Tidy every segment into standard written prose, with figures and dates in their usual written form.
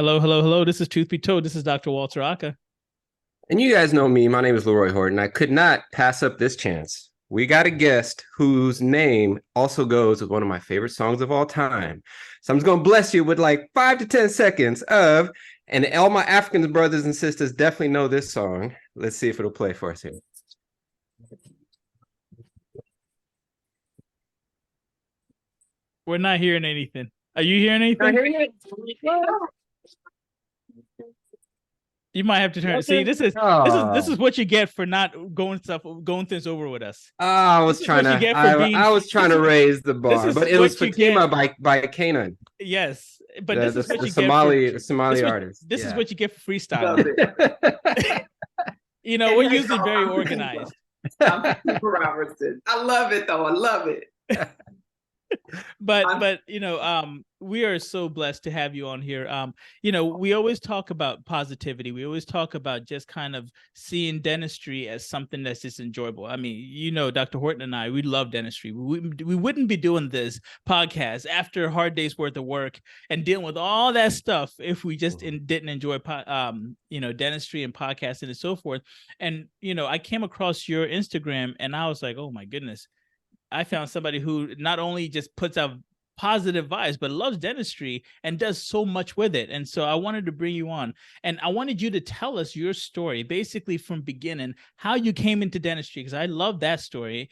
Hello, hello, hello. This is Truth Be Told. This is Dr. Walter Aka. And you guys know me. My name is Leroy Horton. I could not pass up this chance. We got a guest whose name also goes with one of my favorite songs of all time. So I'm just going to bless you with like 5 to 10 seconds of, and all my African brothers and sisters definitely know this song. Let's see if it'll play for us here. We're not hearing anything. Are you hearing Not anything? hearing it? You might have to turn. See, Okay. this is what you get for not going things over with us. I was This is trying what you to get for being. I was trying This to is raise the this bar, is but it was what you Fatima get. by Kanan, Yes, but the this the, is what the you get for Somali artist. this is Yeah. what you get for Love freestyling. it. We're Hey, usually y'all, very I'm organized. Fatima Robertson. I love it though. I love it. but I'm, but we are so blessed to have you on here. We always talk about positivity. We always talk about just kind of seeing dentistry as something that's just enjoyable. I mean, Dr. Horton and I, we love dentistry. We wouldn't be doing this podcast after a hard day's worth of work and dealing with all that stuff if we just didn't enjoy dentistry and podcasting and so forth. And I came across your Instagram and I was like, oh my goodness, I found somebody who not only just puts out positive vibes, but loves dentistry and does so much with it. And so I wanted to bring you on, and I wanted you to tell us your story, basically from beginning, how you came into dentistry, because I love that story.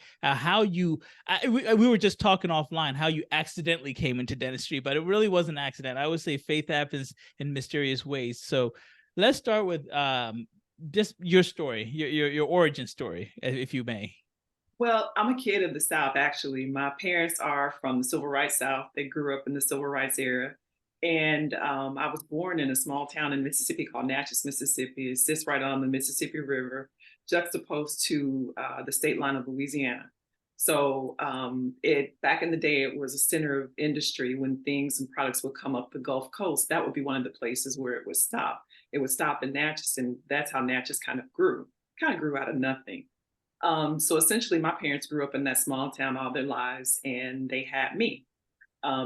We were just talking offline, how you accidentally came into dentistry, but it really was an accident. I would say faith happens in mysterious ways. So let's start with just your story, your origin story, if you may. well, I'm a kid of the South, actually. My parents are from the Civil Rights South. They grew up in the Civil Rights era. And I was born in a small town in Mississippi called Natchez, Mississippi. It sits right on the Mississippi River, juxtaposed to the state line of Louisiana. So it back in the day, it was a center of industry. When things and products would come up the Gulf Coast, that would be one of the places where it would stop. It would stop in Natchez, and that's how Natchez kind of grew out of nothing. So essentially, my parents grew up in that small town all their lives, and they had me.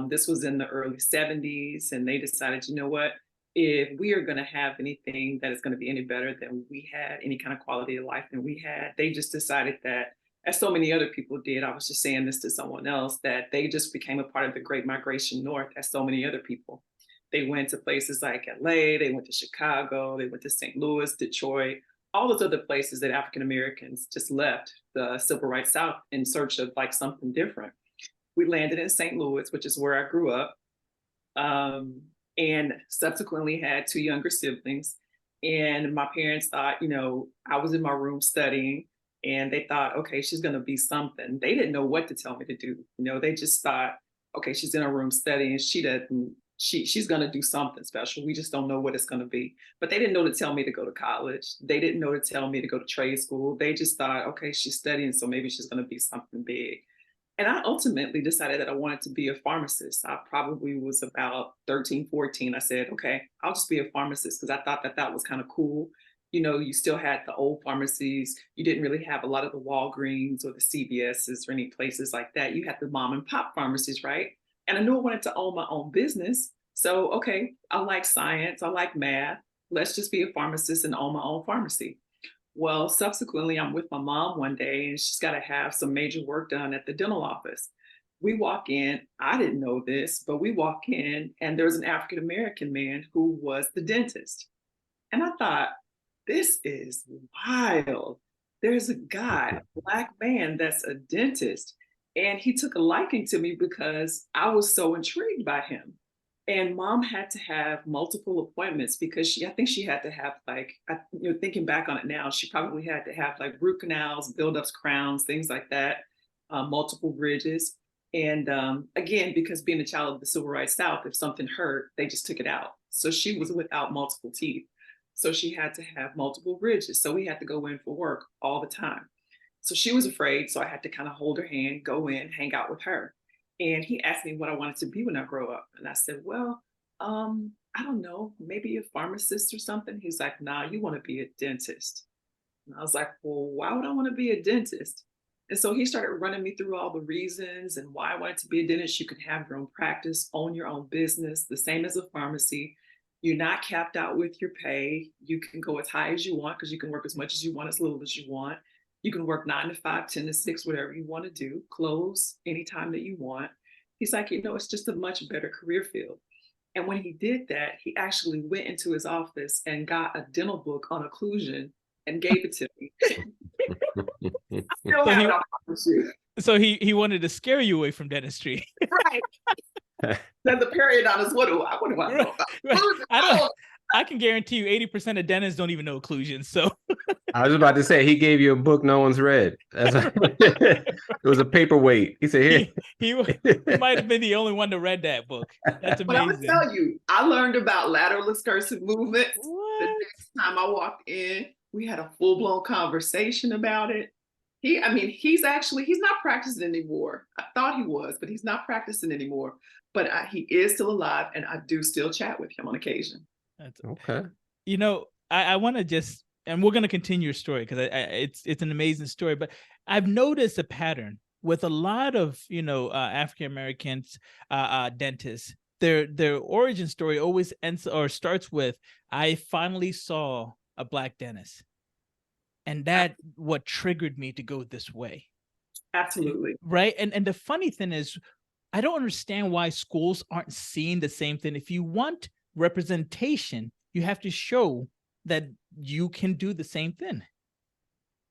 This was in the early 70s, and they decided, you know what? If we are going to have anything that is going to be any better than we had, any kind of quality of life than we had, they just decided that, as so many other people did, I was just saying this to someone else, that they just became a part of the Great Migration North, as so many other people. They went to places like LA, they went to Chicago, they went to St. Louis, Detroit, all those other places that African Americans just left the Civil Rights South in search of like something different. We landed in St. Louis, which is where I grew up, and subsequently had two younger siblings. And my parents thought, I was in my room studying, and they thought, okay, she's going to be something. They didn't know what to tell me to do. They just thought, okay, she's in her room studying. She's going to do something special. We just don't know what it's going to be. But they didn't know to tell me to go to college. They didn't know to tell me to go to trade school. They just thought, okay, she's studying, so maybe she's going to be something big. And I ultimately decided that I wanted to be a pharmacist. I probably was about 13, 14. I said, okay, I'll just be a pharmacist, because I thought that that was kind of cool. You still had the old pharmacies. You didn't really have a lot of the Walgreens or the CVS's or any places like that. You had the mom and pop pharmacies, right? And I knew I wanted to own my own business. So, okay, I like science, I like math. Let's just be a pharmacist and own my own pharmacy. Well, subsequently, I'm with my mom one day, and she's got to have some major work done at the dental office. We walk in, I didn't know this, but we walk in, and there's an African American man who was the dentist. And I thought, this is wild. There's a guy, a Black man, that's a dentist. And he took a liking to me because I was so intrigued by him. And mom had to have multiple appointments because I think she had to have like, thinking back on it now, she probably had to have like root canals, buildups, crowns, things like that, multiple bridges. And again, because being a child of the Civil Rights South, if something hurt, they just took it out. So she was without multiple teeth. So she had to have multiple bridges. So we had to go in for work all the time. So she was afraid. So I had to kind of hold her hand, go in, hang out with her. And he asked me what I wanted to be when I grow up. And I said, well, I don't know, maybe a pharmacist or something. He's like, nah, you want to be a dentist. And I was like, well, why would I want to be a dentist? And so he started running me through all the reasons and why I wanted to be a dentist. You can have your own practice, own your own business, the same as a pharmacy. You're not capped out with your pay. You can go as high as you want because you can work as much as you want, as little as you want. You can work 9 to 5, 10 to 6, whatever you want to do, close anytime that you want. He's like, it's just a much better career field. And when he did that, he actually went into his office and got a dental book on occlusion and gave it to me. I still have it on my shoe. So he wanted to scare you away from dentistry. Right. Then the periodontist, what do I know about? I can guarantee you 80% of dentists don't even know occlusion. So I was about to say, he gave you a book no one's read. It was a paperweight. He said, "Here." He might have been the only one to read that book. That's amazing. But I'm gonna tell you, I learned about lateral excursive movements. The next time I walked in, we had a full-blown conversation about it. He's not practicing anymore. I thought he was, but he's not practicing anymore. But he is still alive, and I do still chat with him on occasion. That's okay. I want to just, and we're going to continue your story because it's an amazing story. But I've noticed a pattern with a lot of African Americans dentists. Their origin story always ends or starts with, "I finally saw a Black dentist," and that what triggered me to go this way. Absolutely. Right. And the funny thing is, I don't understand why schools aren't seeing the same thing. If you want representation, you have to show that you can do the same thing.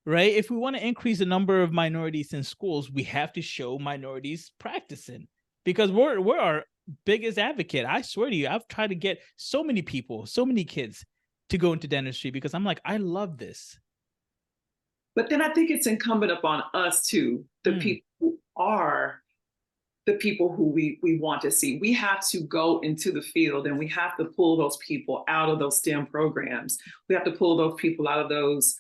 Right? If we want to increase the number of minorities in schools, we have to show minorities practicing, because we're our biggest advocate. I swear to you, I've tried to get so many people, so many kids to go into dentistry because I'm like, I love this. But then I think it's incumbent upon us too, the people who are the people who we want to see. We have to go into the field and we have to pull those people out of those STEM programs. We have to pull those people out of those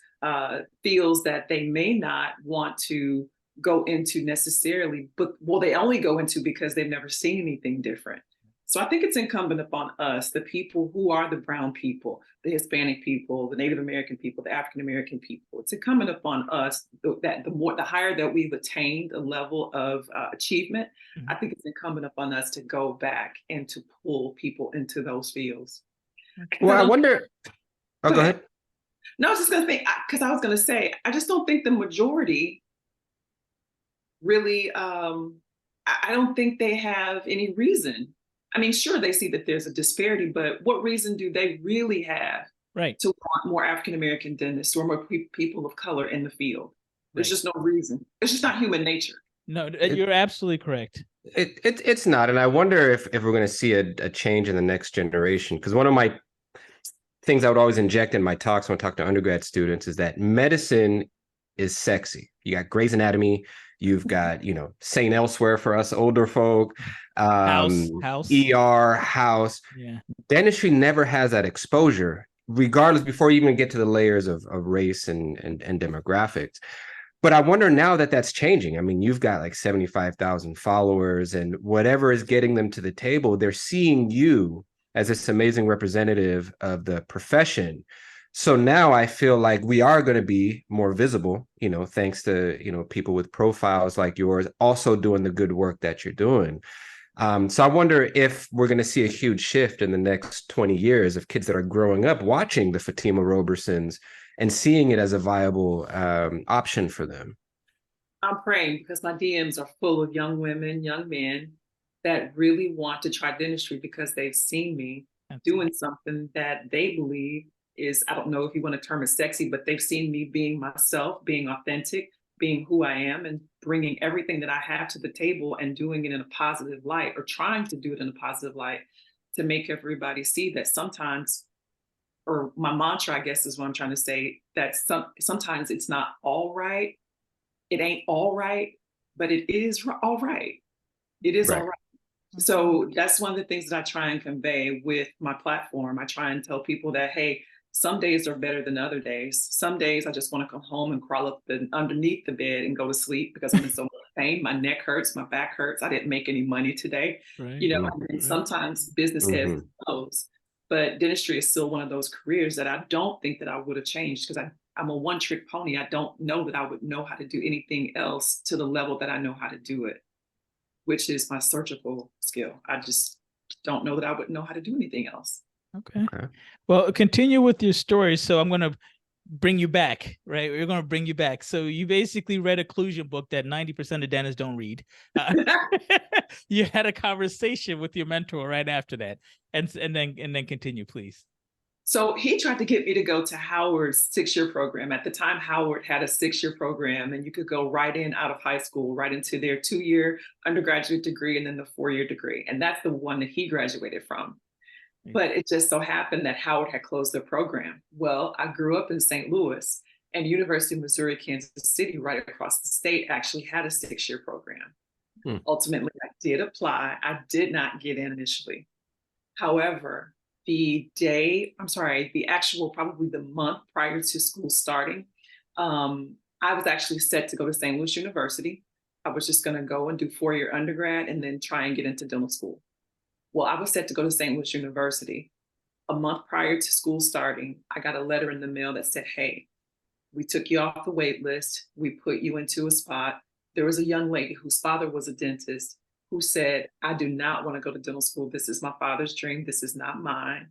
fields that they may not want to go into necessarily, but they only go into because they've never seen anything different. So I think it's incumbent upon us, the people who are the brown people, the Hispanic people, the Native American people, the African American people. It's incumbent upon us that the higher that we've attained a level of achievement, I think it's incumbent upon us to go back and to pull people into those fields. Well, I wonder. Oh, go ahead. No, I was just going to think, because I was going to say, I just don't think the majority really, I don't think they have any reason. I mean, sure, they see that there's a disparity, but what reason do they really have to want more African-American dentists or more people of color in the field? There's just no reason. It's just not human nature. No, you're absolutely correct. It's not. And I wonder if we're going to see a change in the next generation. Because one of my things I would always inject in my talks when I talk to undergrad students is that medicine is sexy. You got Grey's Anatomy. You've got, St. Elsewhere for us older folk, House, ER, House. Yeah. Dentistry never has that exposure, regardless, before you even get to the layers of race and demographics. But I wonder now that that's changing. I mean, you've got like 75,000 followers, and whatever is getting them to the table, they're seeing you as this amazing representative of the profession. So now I feel like we are going to be more visible, thanks to, people with profiles like yours also doing the good work that you're doing. So I wonder if we're going to see a huge shift in the next 20 years of kids that are growing up watching the Fatima Robertsons and seeing it as a viable option for them. I'm praying, because my DMs are full of young women, young men that really want to try dentistry because they've seen me doing something that they believe is, I don't know if you want to term it sexy, but they've seen me being myself, being authentic, being who I am, and bringing everything that I have to the table and doing it in a positive light, or trying to do it in a positive light, to make everybody see that sometimes, or my mantra, I guess is what I'm trying to say, that sometimes it's not all right. It ain't all right, but it is all right. It is all right. So that's one of the things that I try and convey with my platform. I try and tell people that, hey, some days are better than other days. Some days I just want to come home and crawl up underneath the bed and go to sleep because I'm in so much pain. My neck hurts, my back hurts. I didn't make any money today. And sometimes business ebbs and flows. But dentistry is still one of those careers that I don't think that I would have changed, because I'm a one-trick pony. I don't know that I would know how to do anything else to the level that I know how to do it, which is my surgical skill. I just don't know that I would know how to do anything else. Okay. Okay. Well, continue with your story. So I'm going to bring you back, right? We're going to bring you back. So you basically read a occlusion book that 90% of dentists don't read. You had a conversation with your mentor right after that, and then continue, please. So he tried to get me to go to Howard's 6-year program. At the time, Howard had a 6-year program, and you could go right in out of high school, right into their 2-year undergraduate degree and then the 4-year degree. And that's the one that he graduated from. But it just so happened that Howard had closed their program. Well, I grew up in St. Louis, and University of Missouri, Kansas City, right across the state, actually had a 6-year program. Ultimately, I did apply. I did not get in initially. However, the actual, probably the month prior to school starting, I was actually set to go to St. Louis University. I was just going to go and do 4-year undergrad and then try and get into dental school. Well, I was set to go to St. Louis University. A month prior to school starting, I got a letter in the mail that said, hey, we took you off the wait list. We put you into a spot. There was a young lady whose father was a dentist who said, I do not want to go to dental school. This is my father's dream. This is not mine.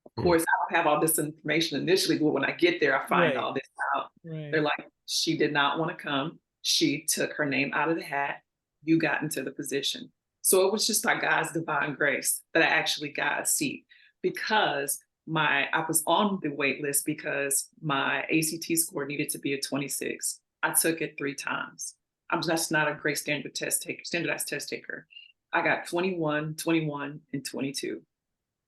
Of course, I don't have all this information initially, but when I get there, I find all this out. They're like, she did not want to come. She took her name out of the hat. You got into the position. So it was just by God's divine grace that I actually got a seat, because I was on the wait list because my ACT score needed to be a 26. I took it 3 times. I'm just not a great standardized test taker. I got 21, 21, and 22.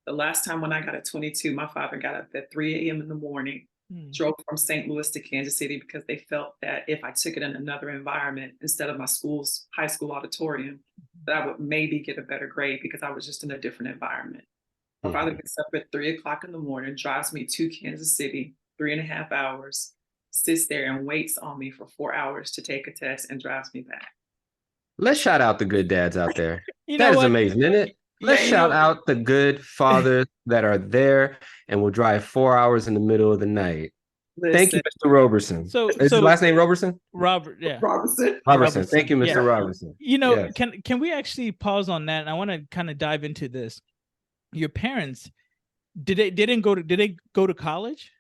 The last time when I got a 22, my father got up at 3 a.m. in the morning, drove from St. Louis to Kansas City because they felt that if I took it in another environment instead of my school's high school auditorium, that I would maybe get a better grade because I was just in a different environment. My father gets up at 3 o'clock in the morning, drives me to Kansas City, 3.5 hours, sits there and waits on me for 4 hours to take a test and drives me back. Let's shout out the good dads out there. You That know is what? amazing, isn't it? Let's shout out the good fathers that are there and will drive 4 hours in the middle of the night. Thank you, Mr. Robertson. Is his last name Robertson? Robert, yeah. Robertson. Thank you, Mr. Robertson. You know, can we actually pause on that? And I want to kind of dive into this. Your parents, did they go to college?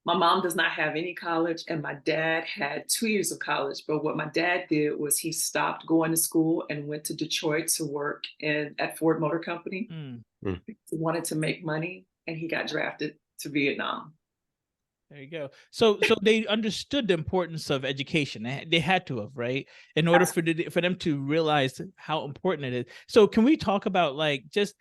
My mom does not have any college, and my dad had 2 years of college. But what my dad did was he stopped going to school and went to Detroit to work at Ford Motor Company. He wanted to make money, and he got drafted to Vietnam. There you go. So they understood the importance of education. They had to have, right? In order for them to realize how important it is. So can we talk about, like, just,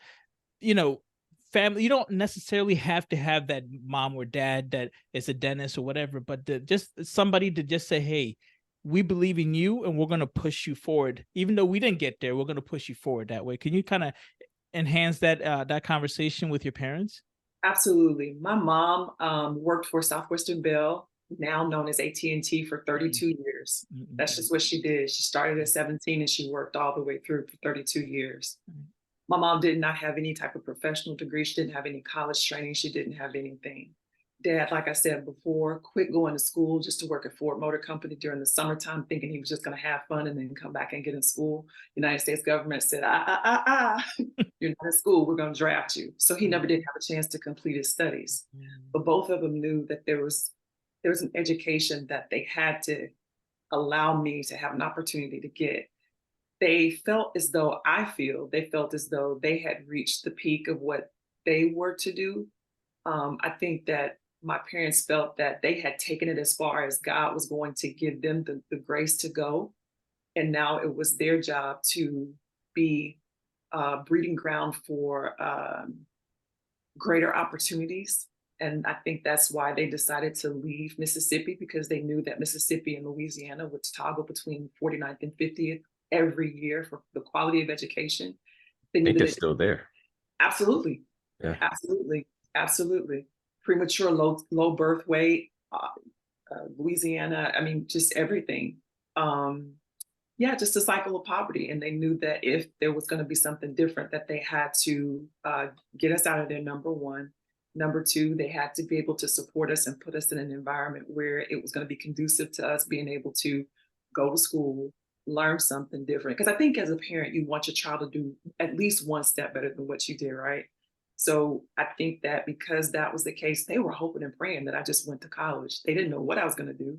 family? You don't necessarily have to have that mom or dad that is a dentist or whatever, but just somebody to just say, hey, we believe in you and we're going to push you forward. Even though we didn't get there, we're going to push you forward that way. Can you kind of enhance that conversation with your parents? Absolutely. My mom worked for Southwestern Bell, now known as AT&T, for 32 years. That's just what she did. She started at 17 and she worked all the way through for 32 years. My mom did not have any type of professional degree. She didn't have any college training. She didn't have anything. Dad, like I said before, quit going to school just to work at Ford Motor Company during the summertime, thinking he was just going to have fun and then come back and get in school. United States government said, you're not in school, we're going to draft you. So he never did have a chance to complete his studies. But both of them knew that there was an education that they had to allow me to have an opportunity to get. They felt as though they had reached the peak of what they were to do. I think that my parents felt that they had taken it as far as God was going to give them the grace to go. And now it was their job to be breeding ground for greater opportunities. And I think that's why they decided to leave Mississippi, because they knew that Mississippi and Louisiana would toggle between 49th and 50th every year for the quality of education. I think they're still there. Absolutely. Yeah. Absolutely. Premature low birth weight, Louisiana, I mean, just everything. Just a cycle of poverty. And they knew that if there was going to be something different, that they had to get us out of there, number one. Number two, they had to be able to support us and put us in an environment where it was going to be conducive to us being able to go to school, learn something different. Because I think as a parent, you want your child to do at least one step better than what you did, right? So I think that because that was the case, they were hoping and praying that I just went to college. They didn't know what I was going to do.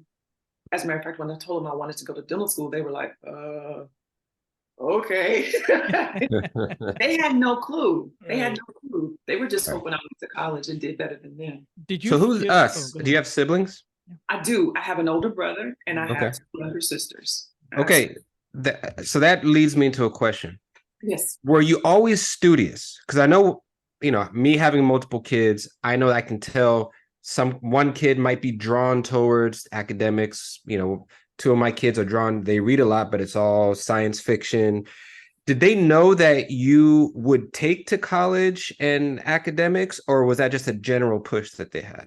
As a matter of fact, when I told them I wanted to go to dental school, they were like, okay. They had no clue. They had Right. no clue. They were just Right. hoping I went to college and did better than them. Did you So who's feel? Oh, us? go Do you ahead. have siblings? I do. I have an older brother and I Okay. have two younger sisters. Okay. So that leads me into a question. Yes. Were you always studious? Because I know, me having multiple kids, I know I can tell one kid might be drawn towards academics. Two of my kids are drawn, they read a lot, but it's all science fiction. Did they know that you would take to college and academics, or was that just a general push that they had?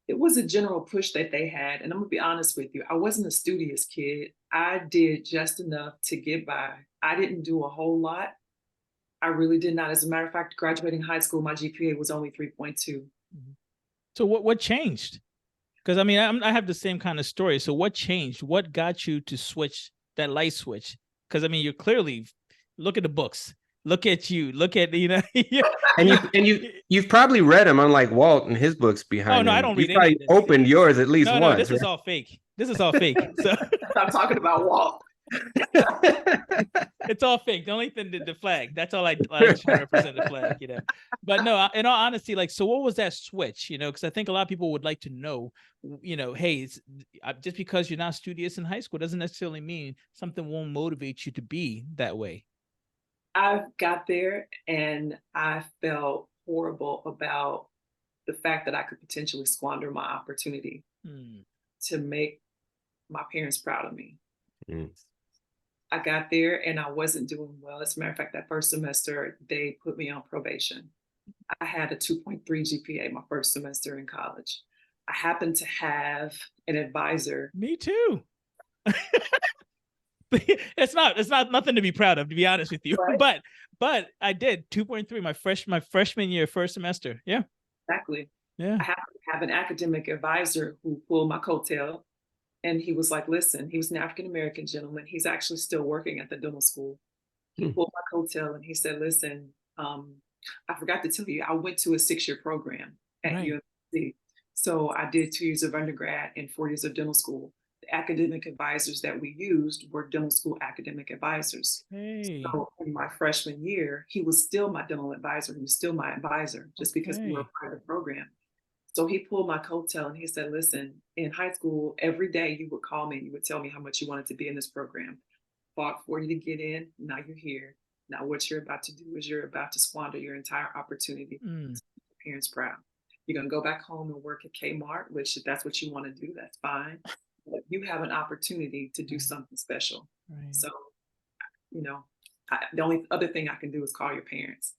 It was a general push that they had. And I'm going to be honest with you, I wasn't a studious kid. I did just enough to get by. I didn't do a whole lot. I really did not. As a matter of fact, graduating high school, my GPA was only 3.2. So what changed? Because I mean, I have the same kind of story. So what changed? What got you to switch that light switch? Because I mean, you're clearly, look at the books, look at you, look at You've probably read them, unlike Walt and his books Oh behind no, I him. don't You read any probably of this. opened yours at least No, once, this is all fake. This is all fake. So I'm talking about Walt. right? it's all fake. The only thing, the flag. That's all I just want to represent the flag, But no, in all honesty, like, so what was that switch? Because I think a lot of people would like to know, hey, it's just because you're not studious in high school doesn't necessarily mean something won't motivate you to be that way. I got there and I felt horrible about the fact that I could potentially squander my opportunity to make my parents proud of me. Mm. I got there and I wasn't doing well. As a matter of fact, that first semester, they put me on probation. I had a 2.3 GPA my first semester in college. I happened to have an advisor. Me too. It's not nothing to be proud of, to be honest with you. Right? But I did 2.3 my freshman year, first semester. Yeah. Exactly. Yeah. I happened to have an academic advisor who pulled my coattail. And he was like, listen, he was an African-American gentleman. He's actually still working at the dental school. He pulled my coattail and he said, listen, I forgot to tell you, I went to a 6-year program at UNC. So I did 2 years of undergrad and 4 years of dental school. The academic advisors that we used were dental school academic advisors. Hey. So in my freshman year, he was still my dental advisor. He was still my advisor just because we were a part of the program. So he pulled my coattail and he said, listen, in high school, every day you would call me and you would tell me how much you wanted to be in this program. Fought for you to get in. Now you're here. Now what you're about to do is you're about to squander your entire opportunity to make your parents proud. You're going to go back home and work at Kmart, which if that's what you want to do, that's fine. But you have an opportunity to do something special. Right. So, the only other thing I can do is call your parents.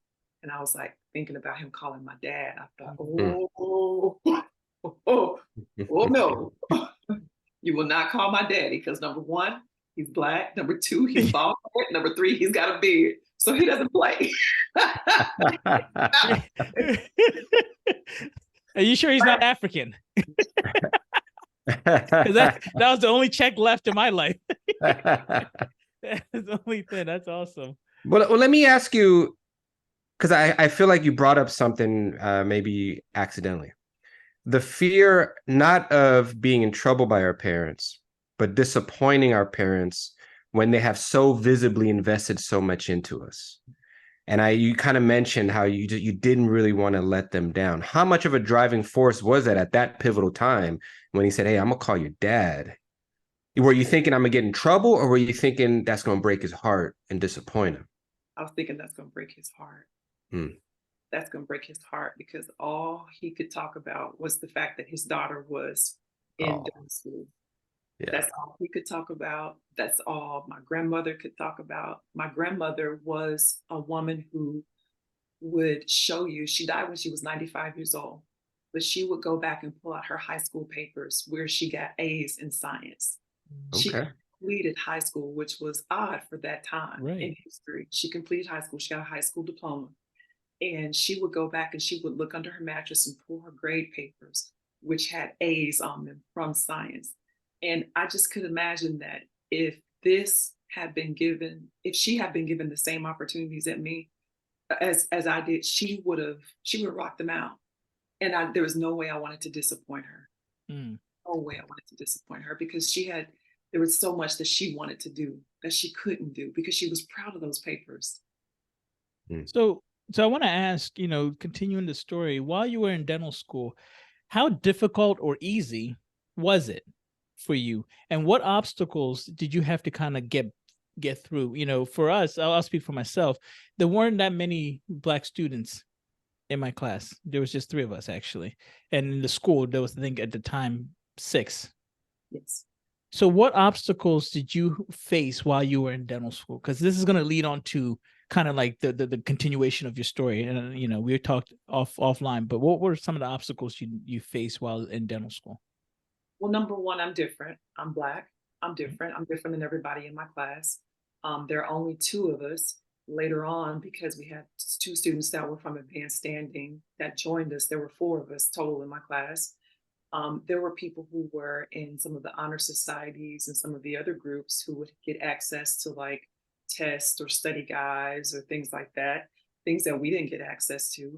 And I was like thinking about him calling my dad. I thought, oh no, you will not call my daddy because number one, he's Black. Number two, he's bald. Number three, he's got a beard. So he doesn't play. Are you sure he's not African? Because that was the only check left in my life. That's the only thing. That's awesome. Well, let me ask you, because I feel like you brought up something maybe accidentally. The fear not of being in trouble by our parents, but disappointing our parents when they have so visibly invested so much into us. And you kind of mentioned how you didn't really want to let them down. How much of a driving force was that at that pivotal time when he said, hey, I'm going to call your dad? Were you thinking I'm going to get in trouble, or were you thinking that's going to break his heart and disappoint him? I was thinking that's going to break his heart. That's going to break his heart because all he could talk about was the fact that his daughter was in dental school. Yeah. That's all he could talk about. That's all my grandmother could talk about. My grandmother was a woman who would show you, she died when she was 95 years old, but she would go back and pull out her high school papers where she got A's in science. Okay. She completed high school, which was odd for that time in history. She completed high school. She got a high school diploma. And she would go back and she would look under her mattress and pull her grade papers, which had A's on them from science. And I just could imagine that if she had been given the same opportunities as me, as I did, she would rock them out. And there was no way I wanted to disappoint her. Mm. No way I wanted to disappoint her because there was so much that she wanted to do that she couldn't do because she was proud of those papers. Mm. So I want to ask, continuing the story, while you were in dental school, how difficult or easy was it for you? And what obstacles did you have to kind of get through? For us, I'll speak for myself. There weren't that many Black students in my class. There was just 3 of us actually. And in the school, there was, I think at the time, 6. Yes. So what obstacles did you face while you were in dental school? Because this is going to lead on to kind of like the continuation of your story. And we talked offline, but what were some of the obstacles you faced while in dental school? Well, number one, I'm different. I'm Black. I'm Okay. different. I'm different than everybody in my class. There are only 2 of us. Later on, because we had 2 students that were from advanced standing that joined us, there were 4 of us total in my class. There were people who were in some of the honor societies and some of the other groups who would get access to like tests or study guides or things like that, things that we didn't get access to.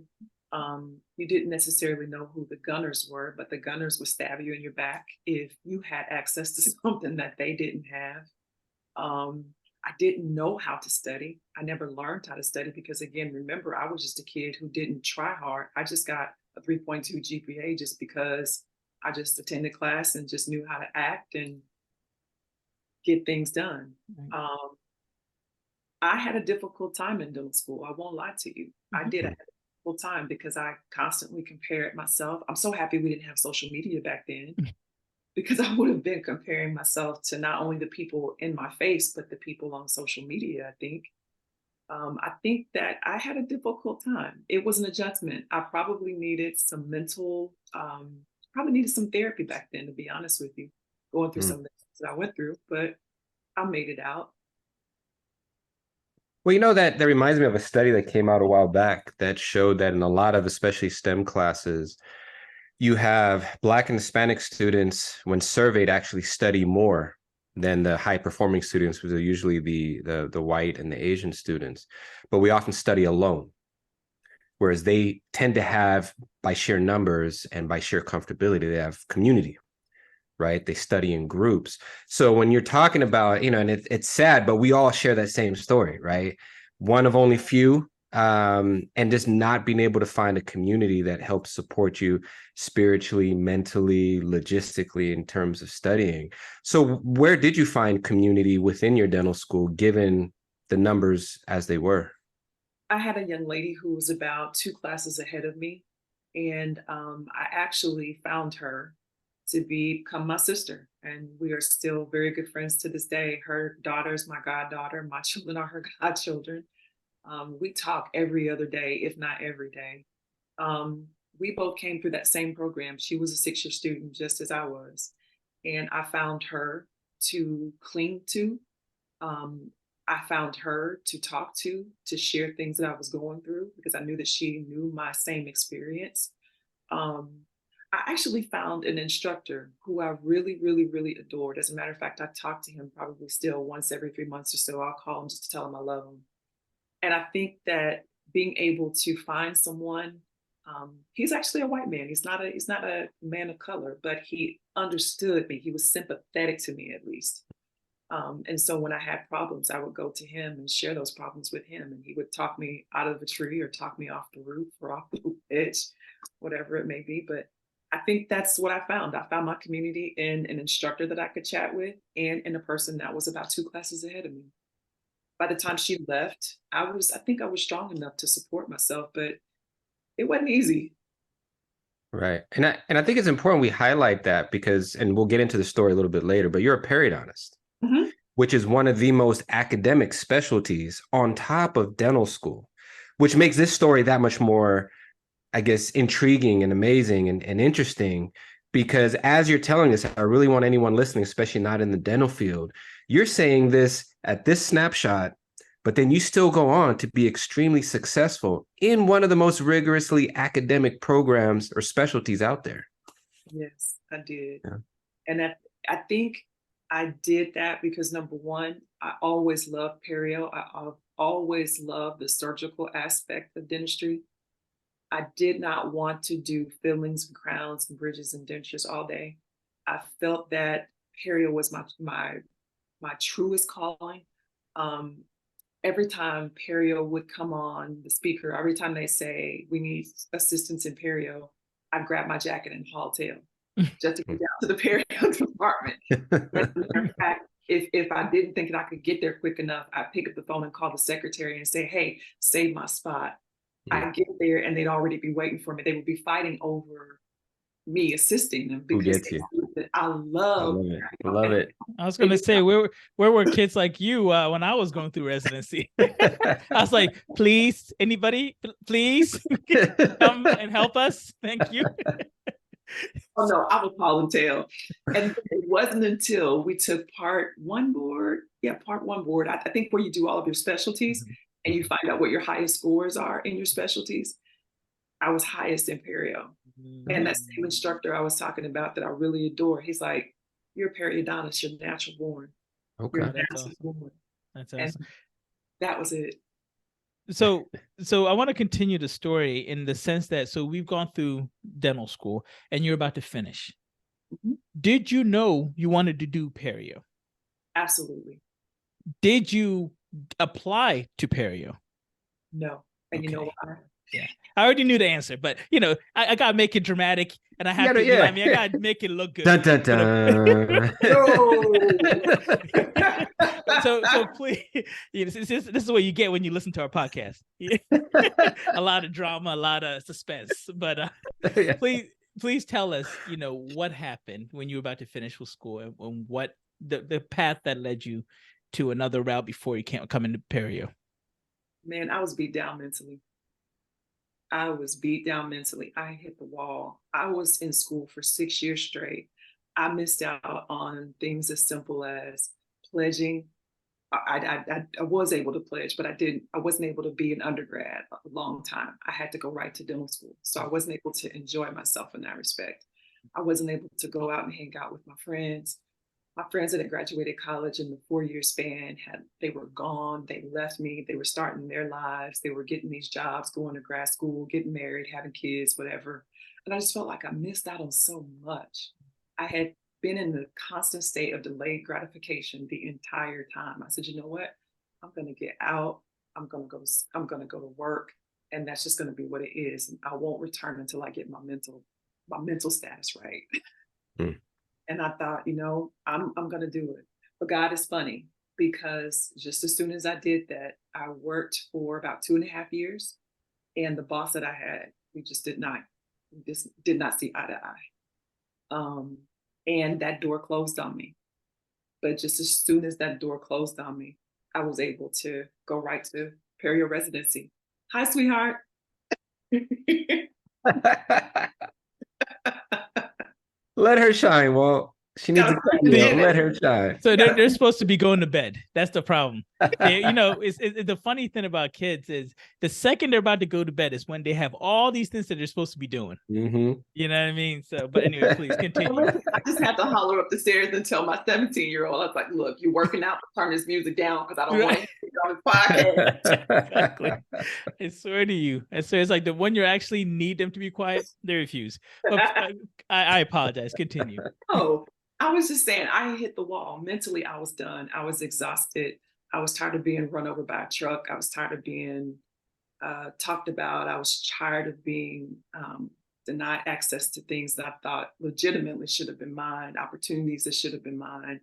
You didn't necessarily know who the gunners were, but the gunners would stab you in your back if you had access to something that they didn't have. Um, I didn't know how to study. I never learned how to study because, again, remember, I was just a kid who didn't try hard. I just got a 3.2 GPA just because I just attended class and just knew how to act and get things done. Right. I had a difficult time in dental school. I won't lie to you. I Mhm. did. I had a difficult time because I constantly compared myself. I'm so happy we didn't have social media back then because I would have been comparing myself to not only the people in my face, but the people on social media, I think. I think that I had a difficult time. It was an adjustment. I probably needed some probably needed some therapy back then, to be honest with you, going through Mm. some of the things that I went through, but I made it out. Well, that reminds me of a study that came out a while back that showed that in a lot of especially STEM classes, you have Black and Hispanic students, when surveyed, actually study more than the high performing students, which are usually the white and the Asian students. But we often study alone, whereas they tend to have, by sheer numbers and by sheer comfortability, they have community, right? They study in groups. So when you're talking about, and it's sad, but we all share that same story, right? One of only few, and just not being able to find a community that helps support you spiritually, mentally, logistically in terms of studying. So where did you find community within your dental school, given the numbers as they were? I had a young lady who was about 2 classes ahead of me, and I actually found her to become my sister, and we are still very good friends to this day. Her daughter is my goddaughter. My children are her godchildren. We talk every other day, if not every day. Um, we both came through that same program. She was a 6-year student, just as I was, and I found her to cling to. Um, I found her to talk to share things that I was going through because I knew that she knew my same experience. Um, I actually found an instructor who I really, really, really adored. As a matter of fact, I talk to him probably still once every 3 months or so. I'll call him just to tell him I love him. And I think that being able to find someone, he's actually a white man. He's not a man of color, but he understood me. He was sympathetic to me at least. And so when I had problems, I would go to him and share those problems with him, and he would talk me out of the tree or talk me off the roof or off the edge, whatever it may be. But I think that's what I found. I found my community in an instructor that I could chat with and in a person that was about 2 classes ahead of me. By the time she left, I think I was strong enough to support myself, but it wasn't easy. Right. And I think it's important we highlight that because, and we'll get into the story a little bit later, but you're a periodontist, Mhm. which is one of the most academic specialties on top of dental school, which makes this story that much more, I guess, intriguing and amazing and interesting. Because as you're telling this, I really want anyone listening, especially not in the dental field, you're saying this at this snapshot, but then you still go on to be extremely successful in one of the most rigorously academic programs or specialties out there. Yes, I did. Yeah. And I think I did that because number one, I always loved perio. I've always loved the surgical aspect of dentistry. I did not want to do fillings and crowns and bridges and dentures all day. I felt that perio was my truest calling. Um, every time perio would come on the speaker, every time they say we need assistance in perio, I'd grab my jacket and haul tail just to get down to the perio department. In fact, if I didn't think that I could get there quick enough, I'd pick up the phone and call the secretary and say, "Hey, save my spot." I get there and they'd already be waiting for me. They would be fighting over me assisting them Who because gets they you? knew that I I love. love it. I love it. I was gonna say, where were kids like you when I was going through residency? I was like, please, anybody, please come and help us. Thank you. Oh no, I was calling tail. And it wasn't until we took part one board, I think where you do all of your specialties and you find out what your highest scores are in your specialties. I was highest in perio. And that same instructor I was talking about that I really adore, he's like, "You're a periodontist, you're natural born. Okay. You're Oh, that's natural awesome. born." That's And awesome. that was it. So I want to continue the story in the sense that so we've gone through dental school and you're about to finish. Mhm. Did you know you wanted to do perio? Absolutely. Did you apply to perio? No. And you know Okay. why? Yeah, I already knew the answer, but you know, I gotta make it dramatic, and I have gotta- to. You know what I yeah. mean, I gotta make it look good. Dun, dun, for the- dun. so please, you know, this is what you get when you listen to our podcast. A lot of drama, a lot of suspense, but Yeah. please tell us, you know, what happened when you were about to finish with school and what the path that led you to another route before you can't come into perio. Man, I was beat down mentally. I was beat down mentally. I hit the wall. I was in school for 6 years straight. I missed out on things as simple as pledging. I was able to pledge, but I wasn't able to be an undergrad a long time. I had to go right to dental school. So I wasn't able to enjoy myself in that respect. I wasn't able to go out and hang out with my friends. My friends that had graduated college in the 4 year span they were gone. They left me. They were starting their lives. They were getting these jobs, going to grad school, getting married, having kids, whatever. And I just felt like I missed out on so much. I had been in the constant state of delayed gratification the entire time. I said, you know what? I'm gonna get out. I'm gonna go to work. And that's just gonna be what it is. And I won't return until I get my mental status right. Mm. And I thought, I'm gonna do it. But God is funny because just as soon as I did that, I worked for about 2.5 years, and the boss that I had, we just did not see eye to eye. And that door closed on me. But just as soon as that door closed on me, I was able to go right to perio residency. Hi, sweetheart. Let her shine, Walt. She needs Gotta a breathe cameo. in Let it. her shine. So they're supposed to be going to bed. That's the problem. You know, it's the funny thing about kids is the second they're about to go to bed is when they have all these things that they're supposed to be doing. Mm-hmm. You know what I mean? So, but anyway, please continue. I just had to holler up the stairs and tell my 17-year-old, I was like, look, you're working out, turn this music down because I don't want to hear on this podcast. Exactly. I swear to you. I swear it's like the one you actually need them to be quiet, they refuse. But I apologize. Continue. Oh, I was just saying, I hit the wall. Mentally, I was done. I was exhausted. I was tired of being run over by a truck. I was tired of being talked about. I was tired of being denied access to things that I thought legitimately should have been mine, opportunities that should have been mine.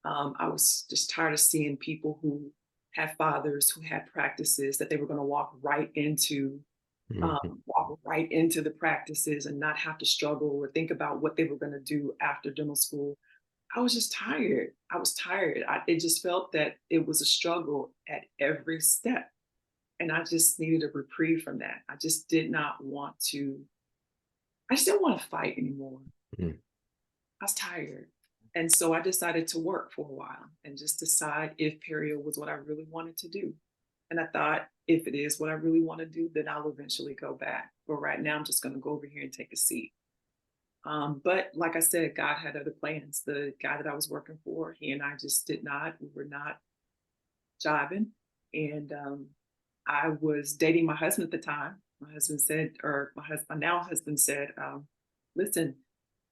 I was just tired of seeing people who had fathers who had practices that they were going to walk right into the practices and not have to struggle or think about what they were going to do after dental school. I was just tired. I was tired. It just felt that it was a struggle at every step. And I just needed a reprieve from that. I just didn't want to fight anymore. Mm. I was tired. And so I decided to work for a while and just decide if perio was what I really wanted to do. And I thought, if it is what I really want to do, then I'll eventually go back. But right now, I'm just going to go over here and take a seat. But like I said, God had other plans. The guy that I was working for, he and I just we were not jiving. And I was dating my husband at the time. My husband said, or my now husband said, listen,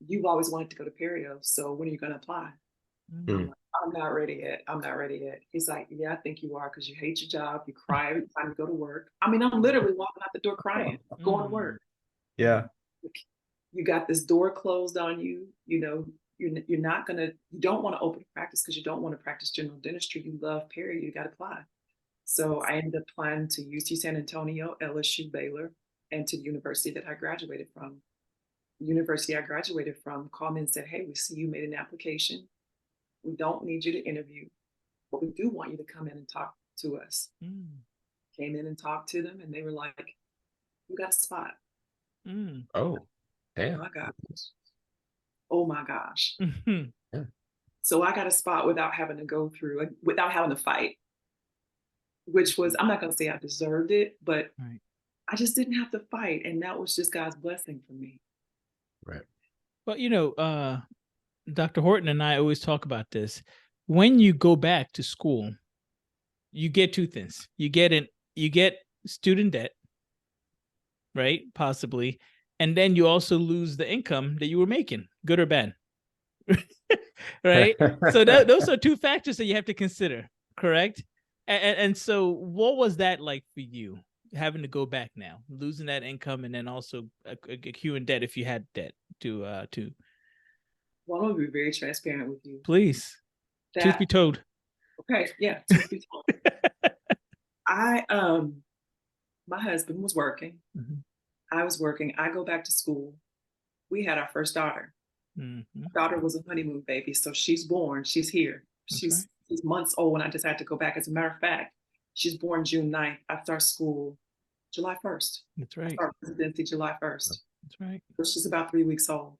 you've always wanted to go to Perio, so when are you going to apply? I'm Mm. like, I'm not ready yet. I'm not ready yet. He's like, yeah, I think you are, because you hate your job. You cry every time you go to work. I mean, I'm literally walking out the door crying, going to work. Yeah. You got this door closed on you. You know, you're not gonna. You don't want to open a practice because you don't want to practice general dentistry. You love Perio. You got to apply. So I ended up applying to UC San Antonio, LSU, Baylor, and to the university that I graduated from. The university I graduated from called me and said, hey, we see you made an application. We don't need you to interview, but we do want you to come in and talk to us. Came in and talked to them, and they were like, you got a spot. Oh, Oh damn. my gosh. Oh my gosh. Yeah. So I got a spot without having to go through, without having to fight, which was, I'm not going to say I deserved it, but Right. I just didn't have to fight. And that was just God's blessing for me. Right. Well, you know, Dr. Horton and I always talk about this. When you go back to school, you get two things. You get student debt, right? Possibly. And then you also lose the income that you were making, good or bad. Right? So those are two factors that you have to consider, correct? And so what was that like for you, having to go back now, losing that income and then also accruing debt if you had debt to Well, I'm going to be very transparent with you. please. Truth be told. Okay, yeah, truth be told. My husband was working. I was working. I go back to school. We had our first daughter. Our daughter was a honeymoon baby, so she's born. She's here. She's months old when I just had to go back. As a matter of fact, she's born June 9th. I start school July 1st. That's right. I start residency July 1st. That's right. So she's about 3 weeks old.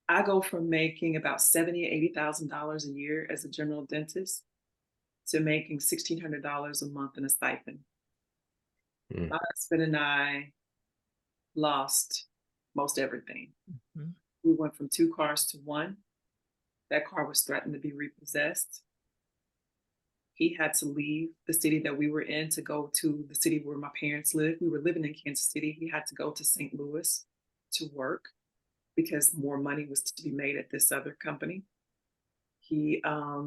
I go from making about $70,000 to $80,000 a year as a general dentist to making $1,600 a month in a stipend. My husband and I lost most everything. We went from 2 cars to 1. That car was threatened to be repossessed. He had to leave the city that we were in to go to the city where my parents lived. We were living in Kansas City. He had to go to St. Louis to work because more money was to be made at this other company. He, I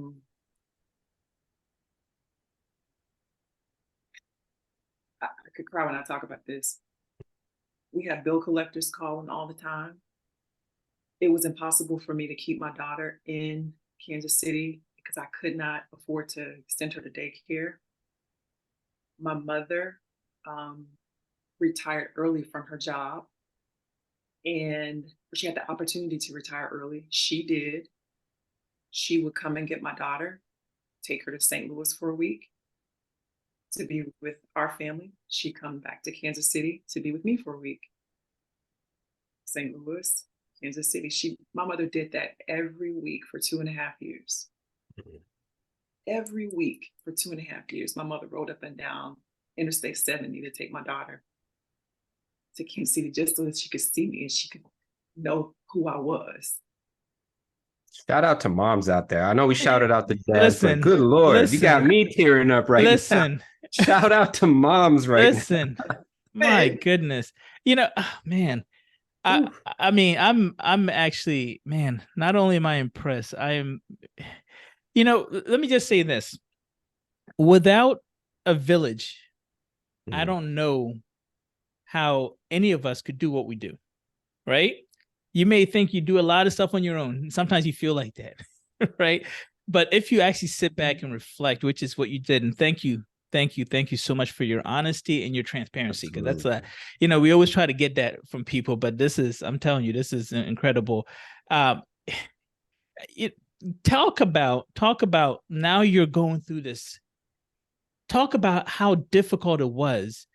could cry when I talk about this. We had bill collectors calling all the time. It was impossible for me to keep my daughter in Kansas City because I could not afford to send her to daycare. My mother retired early from her job, and she had the opportunity to retire early. She did. She would come and get my daughter, take her to St. Louis for a week to be with our family. She'd come back to Kansas City to be with me for a week. St. Louis, Kansas City. My mother did that every week for 2.5 years. Every week for 2.5 years, my mother rode up and down Interstate 70 to take my daughter to Kansas City just so that she could see me and she could know who I was. Shout out to moms out there. I know we shouted out the dads, but good Lord, you got me tearing up right now. Shout out to moms right now. My goodness. You know, man, I mean, I'm actually, man, not only am I impressed, I am, you know, let me just say this. Without a village, I don't know how any of us could do what we do, right? You may think you do a lot of stuff on your own. Sometimes you feel like that, right? But if you actually sit back and reflect, which is what you did, and thank you so much for your honesty and your transparency, because that's you know, we always try to get that from people, but this is, I'm telling you, this is incredible. Talk about now you're going through this. Talk about how difficult it was,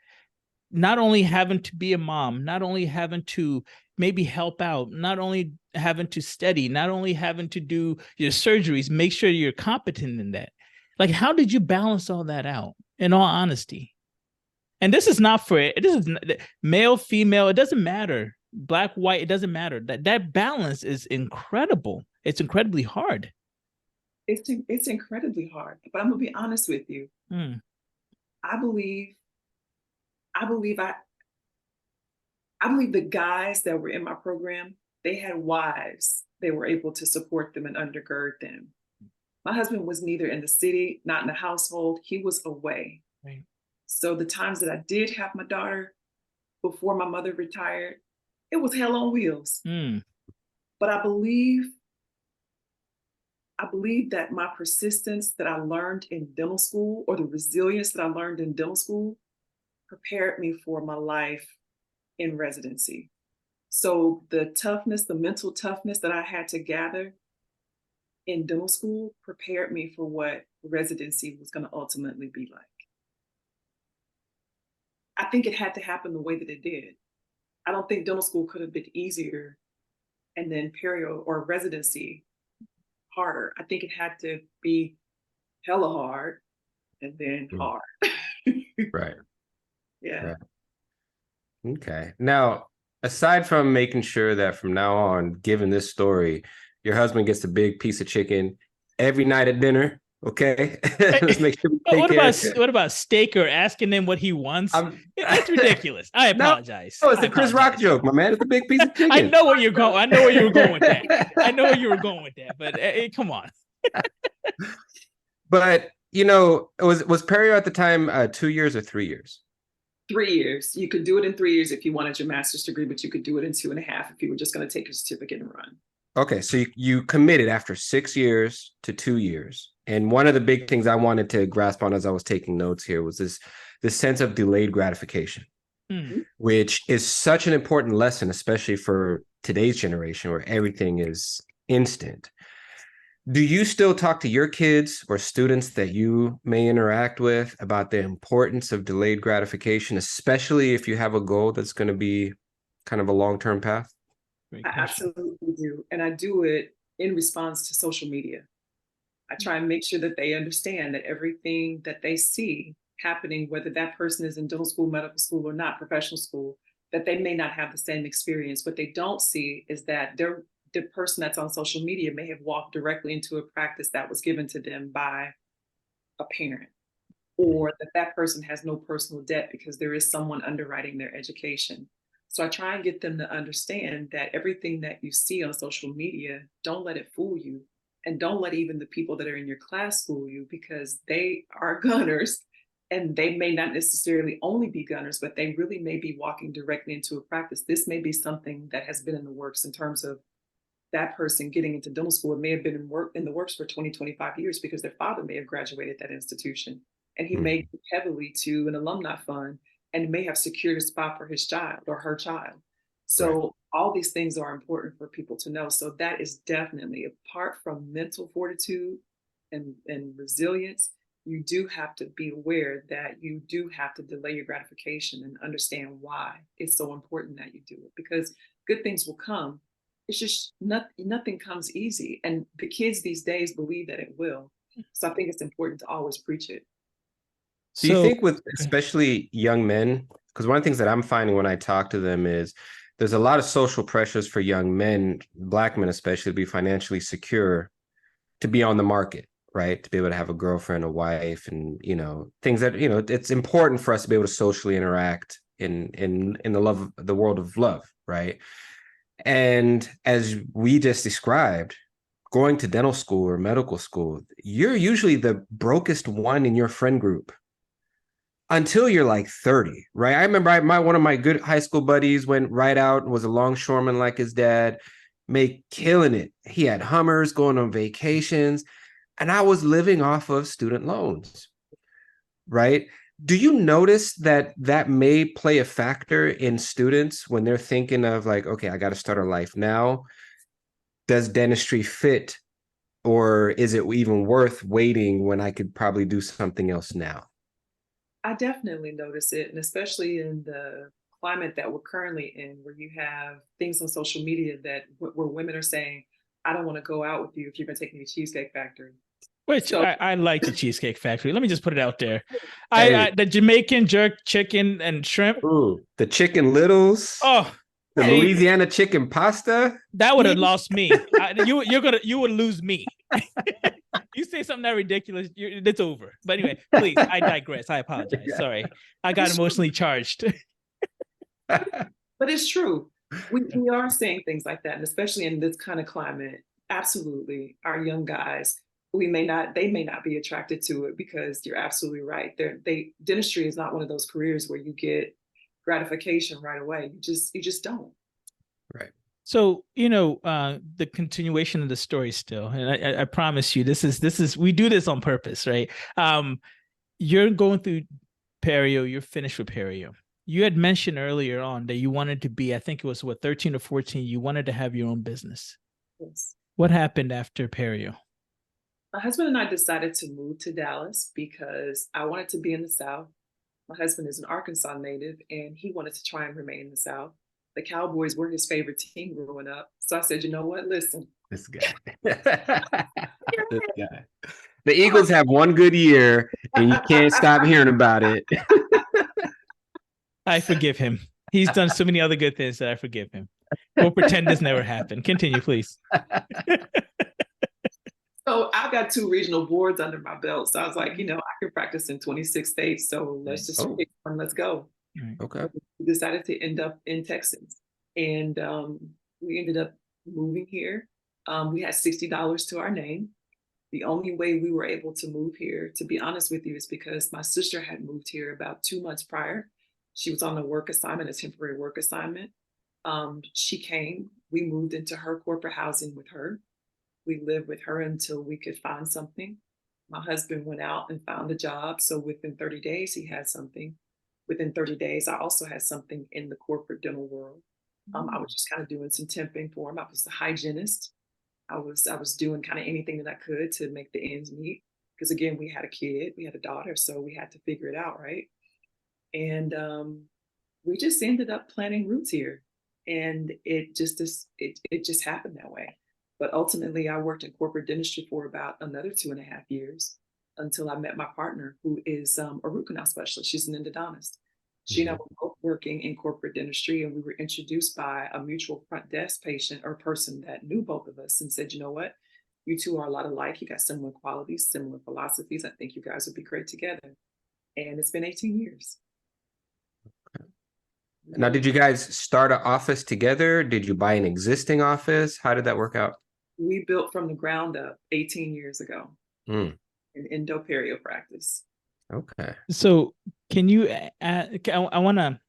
not only having to be a mom, not only having to maybe help out, not only having to study, not only having to do your surgeries, make sure you're competent in that. Like, how did you balance all that out, in all honesty? And this is not for it. This is male, female. It doesn't matter. Black, white. It doesn't matter. That balance is incredible. It's incredibly hard. It's incredibly hard, but I'm gonna be honest with you. Mm. I believe I believe I believe the guys that were in my program, they had wives. They were able to support them and undergird them. My husband was neither in the city, not in the household. He was away. Right. So the times that I did have my daughter before my mother retired, it was hell on wheels. Mm. But I believe that my persistence that I learned in dental school, or the resilience that I learned in dental school, prepared me for my life in residency. So the toughness, the mental toughness that I had to gather in dental school prepared me for what residency was going to ultimately be like. I think it had to happen the way that it did. I don't think dental school could have been easier and then perio or residency harder. I think it had to be hella hard and then hard. Right. Yeah. Right. Okay. Now, aside from making sure that from now on, given this story, your husband gets a big piece of chicken every night at dinner. Okay. Let's make sure we take care. What about steak or asking him what he wants? That's ridiculous. I apologize. No, it's the Chris Rock joke, my man. It's a big piece of chicken. I know where you're going. I know where you were going with that. I know where you were going with that, but come on. But was Perio at the time 2 years or 3 years? 3 years. You could do it in 3 years if you wanted your master's degree, but you could do it in 2.5 if you were just going to take your certificate and run. Okay, so you committed after 6 years to 2 years. And one of the big things I wanted to grasp on as I was taking notes here was this sense of delayed gratification, which is such an important lesson, especially for today's generation where everything is instant. Do you still talk to your kids or students that you may interact with about the importance of delayed gratification, especially if you have a goal that's going to be kind of a long-term path? I absolutely do. And I do it in response to social media. I try and make sure that they understand that everything that they see happening, whether that person is in dental school, medical school, or not, professional school, that they may not have the same experience. What they don't see is that the person that's on social media may have walked directly into a practice that was given to them by a parent, or that person has no personal debt because there is someone underwriting their education. So I try and get them to understand that everything that you see on social media, don't let it fool you. And don't let even the people that are in your class fool you, because they are gunners and they may not necessarily only be gunners, but they really may be walking directly into a practice. This may be something that has been in the works in terms of that person getting into dental school. It may have been in the works for 20, 25 years because their father may have graduated that institution and he may give heavily to an alumni fund and may have secured a spot for his child or her child. So all these things are important for people to know. So that is definitely, apart from mental fortitude and resilience, you do have to be aware that you do have to delay your gratification and understand why it's so important that you do it, because good things will come. It's just nothing comes easy. And the kids these days believe that it will. So I think it's important to always preach it. Do you think with especially young men, because one of the things that I'm finding when I talk to them is there's a lot of social pressures for young men, Black men especially, to be financially secure, to be on the market, right? To be able to have a girlfriend, a wife, and, things that, it's important for us to be able to socially interact in the world of love, right? And as we just described, going to dental school or medical school, you're usually the brokest one in your friend group until you're like 30, right? I remember one of my good high school buddies went right out and was a longshoreman like his dad, killing it. He had Hummers, going on vacations, and I was living off of student loans, right? Do you notice that may play a factor in students when they're thinking of like, okay, I got to start a life now? Does dentistry fit, or is it even worth waiting when I could probably do something else now? I definitely notice it, and especially in the climate that we're currently in, where you have things on social media where women are saying, I don't want to go out with you if you're going to take me to Cheesecake Factory. Which I like the Cheesecake Factory. Let me just put it out there. The Jamaican jerk chicken and shrimp. Ooh, the chicken littles. Oh, the Louisiana chicken pasta. That would have lost me. You would lose me. You say something that ridiculous, it's over. But anyway, please, I digress. I apologize. Sorry. I got emotionally charged. But it's true. We are saying things like that, and especially in this kind of climate, absolutely. Our young guys, they may not be attracted to it because you're absolutely right. Dentistry is not one of those careers where you get gratification right away. You just don't. Right. So, the continuation of the story still, and I promise you, this is, we do this on purpose, right? You're going through Perio, you're finished with Perio. You had mentioned earlier on that you wanted to be, I think it was 13 or 14, you wanted to have your own business. Yes. What happened after Perio? My husband and I decided to move to Dallas because I wanted to be in the South. My husband is an Arkansas native and he wanted to try and remain in the South. The Cowboys were his favorite team growing up. So I said, you know what? Listen. This guy. This guy. The Eagles have one good year and you can't stop hearing about it. I forgive him. He's done so many other good things that I forgive him. We'll pretend this never happened. Continue, please. So I've got 2 regional boards under my belt. So I was like, I can practice in 26 states. So let's just pick one. Let's go. Okay. We decided to end up in Texas. And we ended up moving here. We had $60 to our name. The only way we were able to move here, to be honest with you, is because my sister had moved here about 2 months prior. She was on a work assignment, a temporary work assignment. She came, we moved into her corporate housing with her. We lived with her until we could find something. My husband went out and found a job. So within 30 days, he had something. Within 30 days, I also had something in the corporate dental world. I was just kind of doing some temping for him. I was the hygienist. I was doing kind of anything that I could to make the ends meet. Because again, we had a kid, we had a daughter, so we had to figure it out, right? And we just ended up planting roots here, and it just happened that way. But ultimately, I worked in corporate dentistry for about another 2.5 years until I met my partner, who is a root canal specialist. She's an endodontist. She and I were both working in corporate dentistry, and we were introduced by a mutual front desk patient or person that knew both of us and said, you know what? You two are a lot alike. You got similar qualities, similar philosophies. I think you guys would be great together. And it's been 18 years. Now, did you guys start an office together? Did you buy an existing office? How did that work out? We built from the ground up 18 years ago in endo perio practice. Okay. So can you, I want to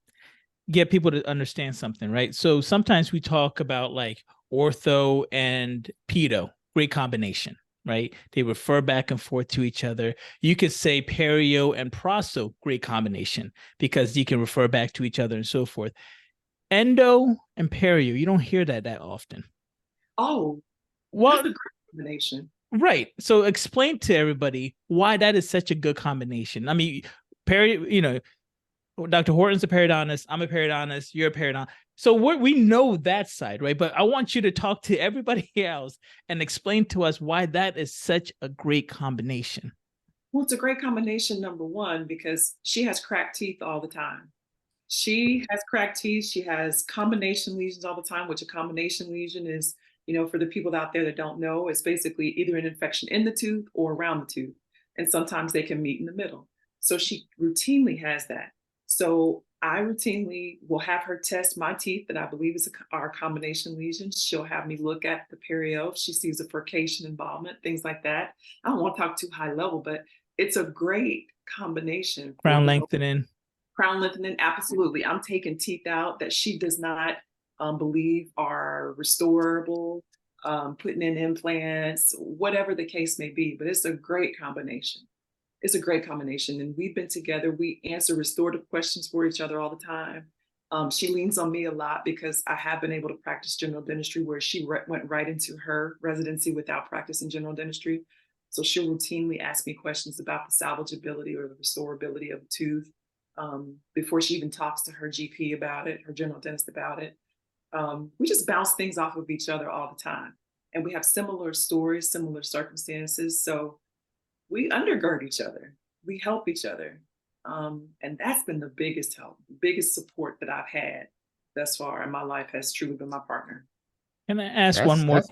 get people to understand something, right? So sometimes we talk about like ortho and pedo, great combination, right? They refer back and forth to each other. You could say perio and proso, great combination, because you can refer back to each other and so forth. Endo and perio, you don't hear that often. Oh, well, that's a great combination. Right. So explain to everybody why that is such a good combination. I mean, Dr. Horton's a periodontist. I'm a periodontist. You're a periodontist. So we know that side, right? But I want you to talk to everybody else and explain to us why that is such a great combination. Well, it's a great combination, number one, because she has cracked teeth all the time. She has cracked teeth. She has combination lesions all the time, which a combination lesion is, for the people out there that don't know, it's basically either an infection in the tooth or around the tooth. And sometimes they can meet in the middle. So she routinely has that. So I routinely will have her test my teeth that I believe are combination lesions. She'll have me look at the perio. She sees a furcation involvement, things like that. I don't want to talk too high level, but it's a great combination. Crown lengthening. Crown lengthening, absolutely. I'm taking teeth out that she does not believe are restorable, putting in implants, whatever the case may be. But it's a great combination. It's a great combination. And we've been together. We answer restorative questions for each other all the time. She leans on me a lot because I have been able to practice general dentistry, where she went right into her residency without practicing general dentistry. So she'll routinely ask me questions about the salvageability or the restorability of a tooth before she even talks to her GP about it, her general dentist about it. We just bounce things off of each other all the time. And we have similar stories, similar circumstances. So we undergird each other. We help each other. And that's been the biggest help, the biggest support that I've had thus far in my life has truly been my partner. Can I ask one more?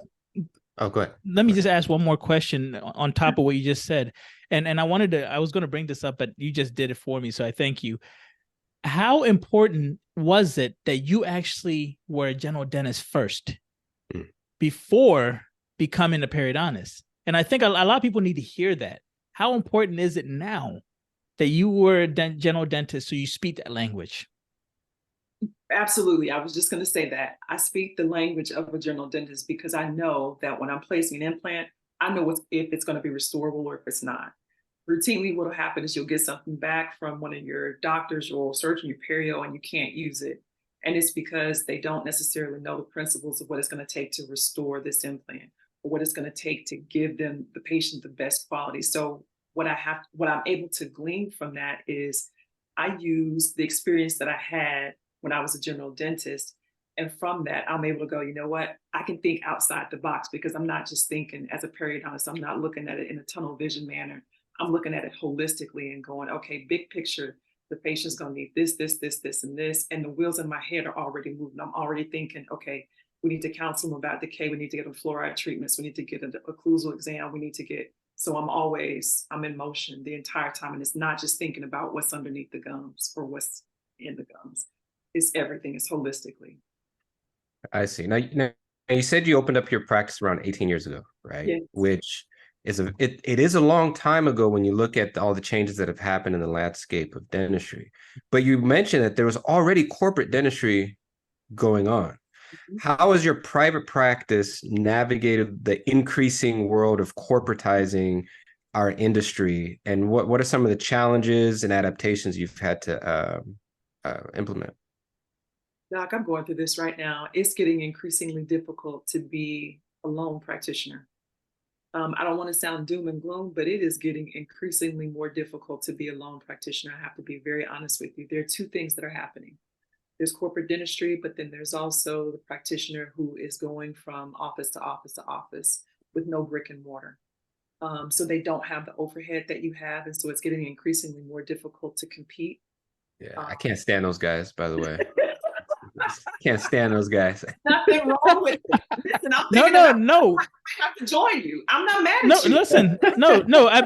Oh, go ahead. Let me just ask one more question on top of what you just said. And I was going to bring this up, but you just did it for me. So I thank you. How important was it that you actually were a general dentist first before becoming a periodontist? And I think a lot of people need to hear that. How important is it now that you were a general dentist so you speak that language? Absolutely. I was just going to say that. I speak the language of a general dentist because I know that when I'm placing an implant, I know if it's going to be restorable or if it's not. Routinely, what will happen is you'll get something back from one of your doctors, your oral surgeon, your perio, and you can't use it. And it's because they don't necessarily know the principles of what it's going to take to restore this implant or what it's going to take to give the patient the best quality. So what I'm able to glean from that is I use the experience that I had when I was a general dentist. And from that, I'm able to go, you know what? I can think outside the box because I'm not just thinking as a periodontist. I'm not looking at it in a tunnel vision manner. I'm looking at it holistically and going, okay, big picture, the patient's going to need this, this, this, this, and this. And the wheels in my head are already moving. I'm already thinking, okay, we need to counsel them about decay. We need to get them fluoride treatments. We need to get an occlusal exam. We need to get, so I'm in motion the entire time. And it's not just thinking about what's underneath the gums or what's in the gums. It's everything. It's holistically. I see. Now you said you opened up your practice around 18 years ago, right? Yes. Which is it is a long time ago when you look at all the changes that have happened in the landscape of dentistry. But you mentioned that there was already corporate dentistry going on. Mm-hmm. How has your private practice navigated the increasing world of corporatizing our industry, and what are some of the challenges and adaptations you've had to implement? Doc, I'm going through this right now. It's getting increasingly difficult to be a lone practitioner. I don't want to sound doom and gloom, but it is getting increasingly more difficult to be a lone practitioner. I have to be very honest with you. There are two things that are happening. There's corporate dentistry, but then there's also the practitioner who is going from office to office to office with no brick and mortar. So they don't have the overhead that you have. And so it's getting increasingly more difficult to compete. Yeah, I can't stand those guys, by the way. Can't stand those guys. Nothing wrong with it. Listen, I'm No, thinking no, about no. I have to join you. I'm not mad No, at you. listen, no.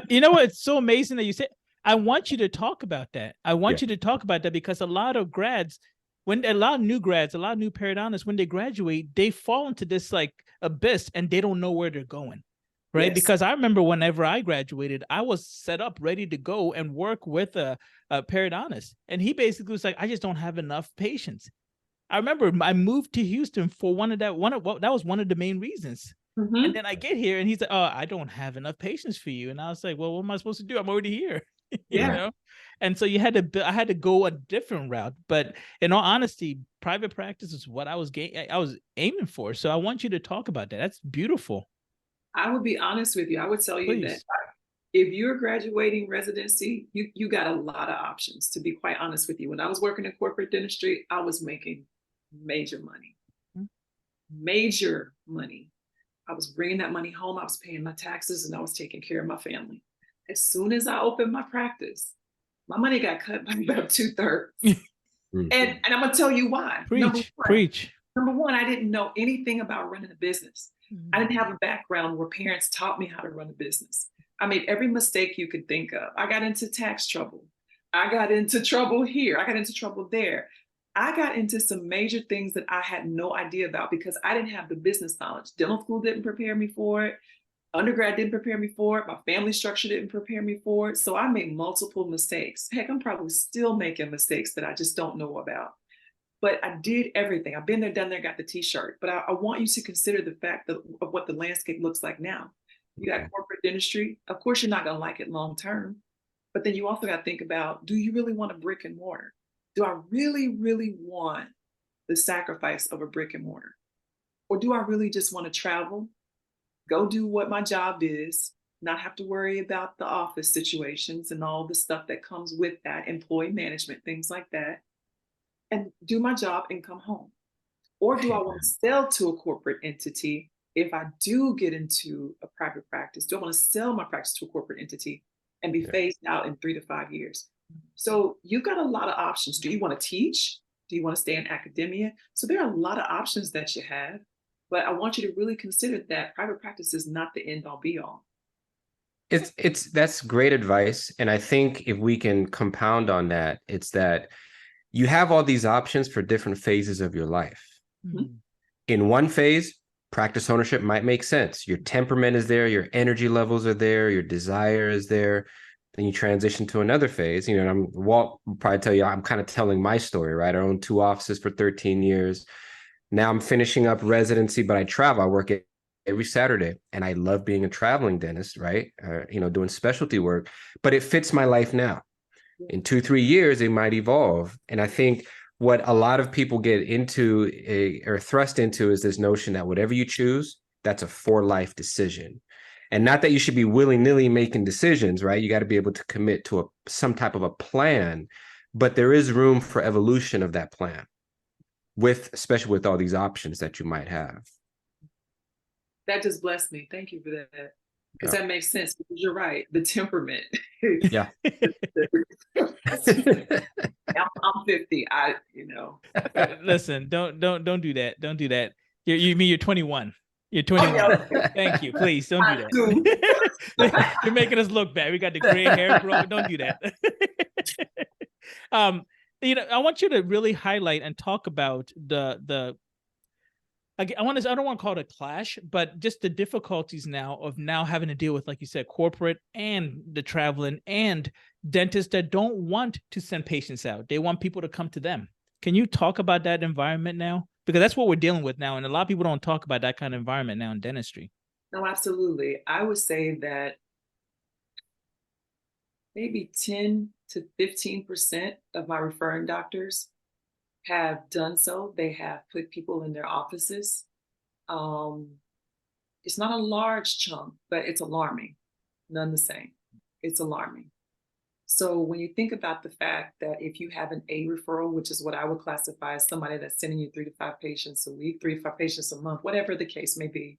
You know what? It's so amazing that you said. I want you to talk about that. I want you to talk about that because a lot of grads, a lot of new periodontists, when they graduate, they fall into this like abyss and they don't know where they're going, right? Yes. Because I remember whenever I graduated, I was set up, ready to go and work with a periodontist, and he basically was like, "I just don't have enough patients." I remember I moved to Houston for that was one of the main reasons. Mm-hmm. And then I get here and he's like, "Oh, I don't have enough patience for you." And I was like, "Well, what am I supposed to do? I'm already here." Yeah. You know? And so I had to go a different route. But in all honesty, private practice is what I was aiming for. So I want you to talk about that. That's beautiful. I would be honest with you. I would tell you that Please. if you're graduating residency, you got a lot of options, to be quite honest with you. When I was working in corporate dentistry, I was making major money. Major money. I was bringing that money home. I was paying my taxes and I was taking care of my family. As soon as I opened my practice, my money got cut by about 2/3. And I'm going to tell you why. Preach. Number one, I didn't know anything about running a business. I didn't have a background where parents taught me how to run a business. I made every mistake you could think of. I got into tax trouble. I got into trouble here. I got into trouble there. I got into some major things that I had no idea about because I didn't have the business knowledge. Dental school didn't prepare me for it. Undergrad didn't prepare me for it. My family structure didn't prepare me for it. So I made multiple mistakes. Heck, I'm probably still making mistakes that I just don't know about. But I did everything. I've been there, done there, got the t-shirt. But I want you to consider the fact of what the landscape looks like now. You got corporate dentistry. Of course, you're not going to like it long term. But then you also got to think about, do you really want a brick and mortar? Do I really, really want the sacrifice of a brick and mortar? Or do I really just want to travel, go do what my job is, not have to worry about the office situations and all the stuff that comes with that, employee management, things like that, and do my job and come home? Or do I want to sell to a corporate entity if I do get into a private practice? Do I want to sell my practice to a corporate entity and be phased out in 3 to 5 years? So you've got a lot of options. Do you want to teach? Do you want to stay in academia? So there are a lot of options that you have. But I want you to really consider that private practice is not the end all be all. That's great advice. And I think if we can compound on that, it's that you have all these options for different phases of your life. Mm. In one phase, practice ownership might make sense. Your temperament is there, your energy levels are there, your desire is there. Then you transition to another phase. You know, Walt will probably tell you I'm kind of telling my story, right? I owned 2 offices for 13 years. Now I'm finishing up residency, but I travel. I work every Saturday, and I love being a traveling dentist, right? You know, doing specialty work, but it fits my life now. In 2-3 years, it might evolve. And I think what a lot of people get into or thrust into is this notion that whatever you choose, that's a for life decision. And not that you should be willy-nilly making decisions, right? You got to be able to commit to some type of a plan, but there is room for evolution of that plan, especially with all these options that you might have. That just blessed me. Thank you for that. Because Yeah. that makes sense. Because you're right. The temperament. Yeah. I'm 50. Listen, don't do that. Don't do that. You mean you're 21. You're 21. Thank you. Please don't do that. You're making us look bad. We got the gray hair growing. Don't do that. You know, I want you to really highlight and talk about I don't want to call it a clash, but just the difficulties of now having to deal with, like you said, corporate and the traveling and dentists that don't want to send patients out. They want people to come to them. Can you talk about that environment now? Because that's what we're dealing with now. And a lot of people don't talk about that kind of environment now in dentistry. No, absolutely. I would say that maybe 10 to 15% of my referring doctors have done so. They have put people in their offices. It's not a large chunk, but it's alarming. None the same. It's alarming. So when you think about the fact that if you have an A referral, which is what I would classify as somebody that's sending you 3 to 5 patients a week, 3 to 5 patients a month, whatever the case may be,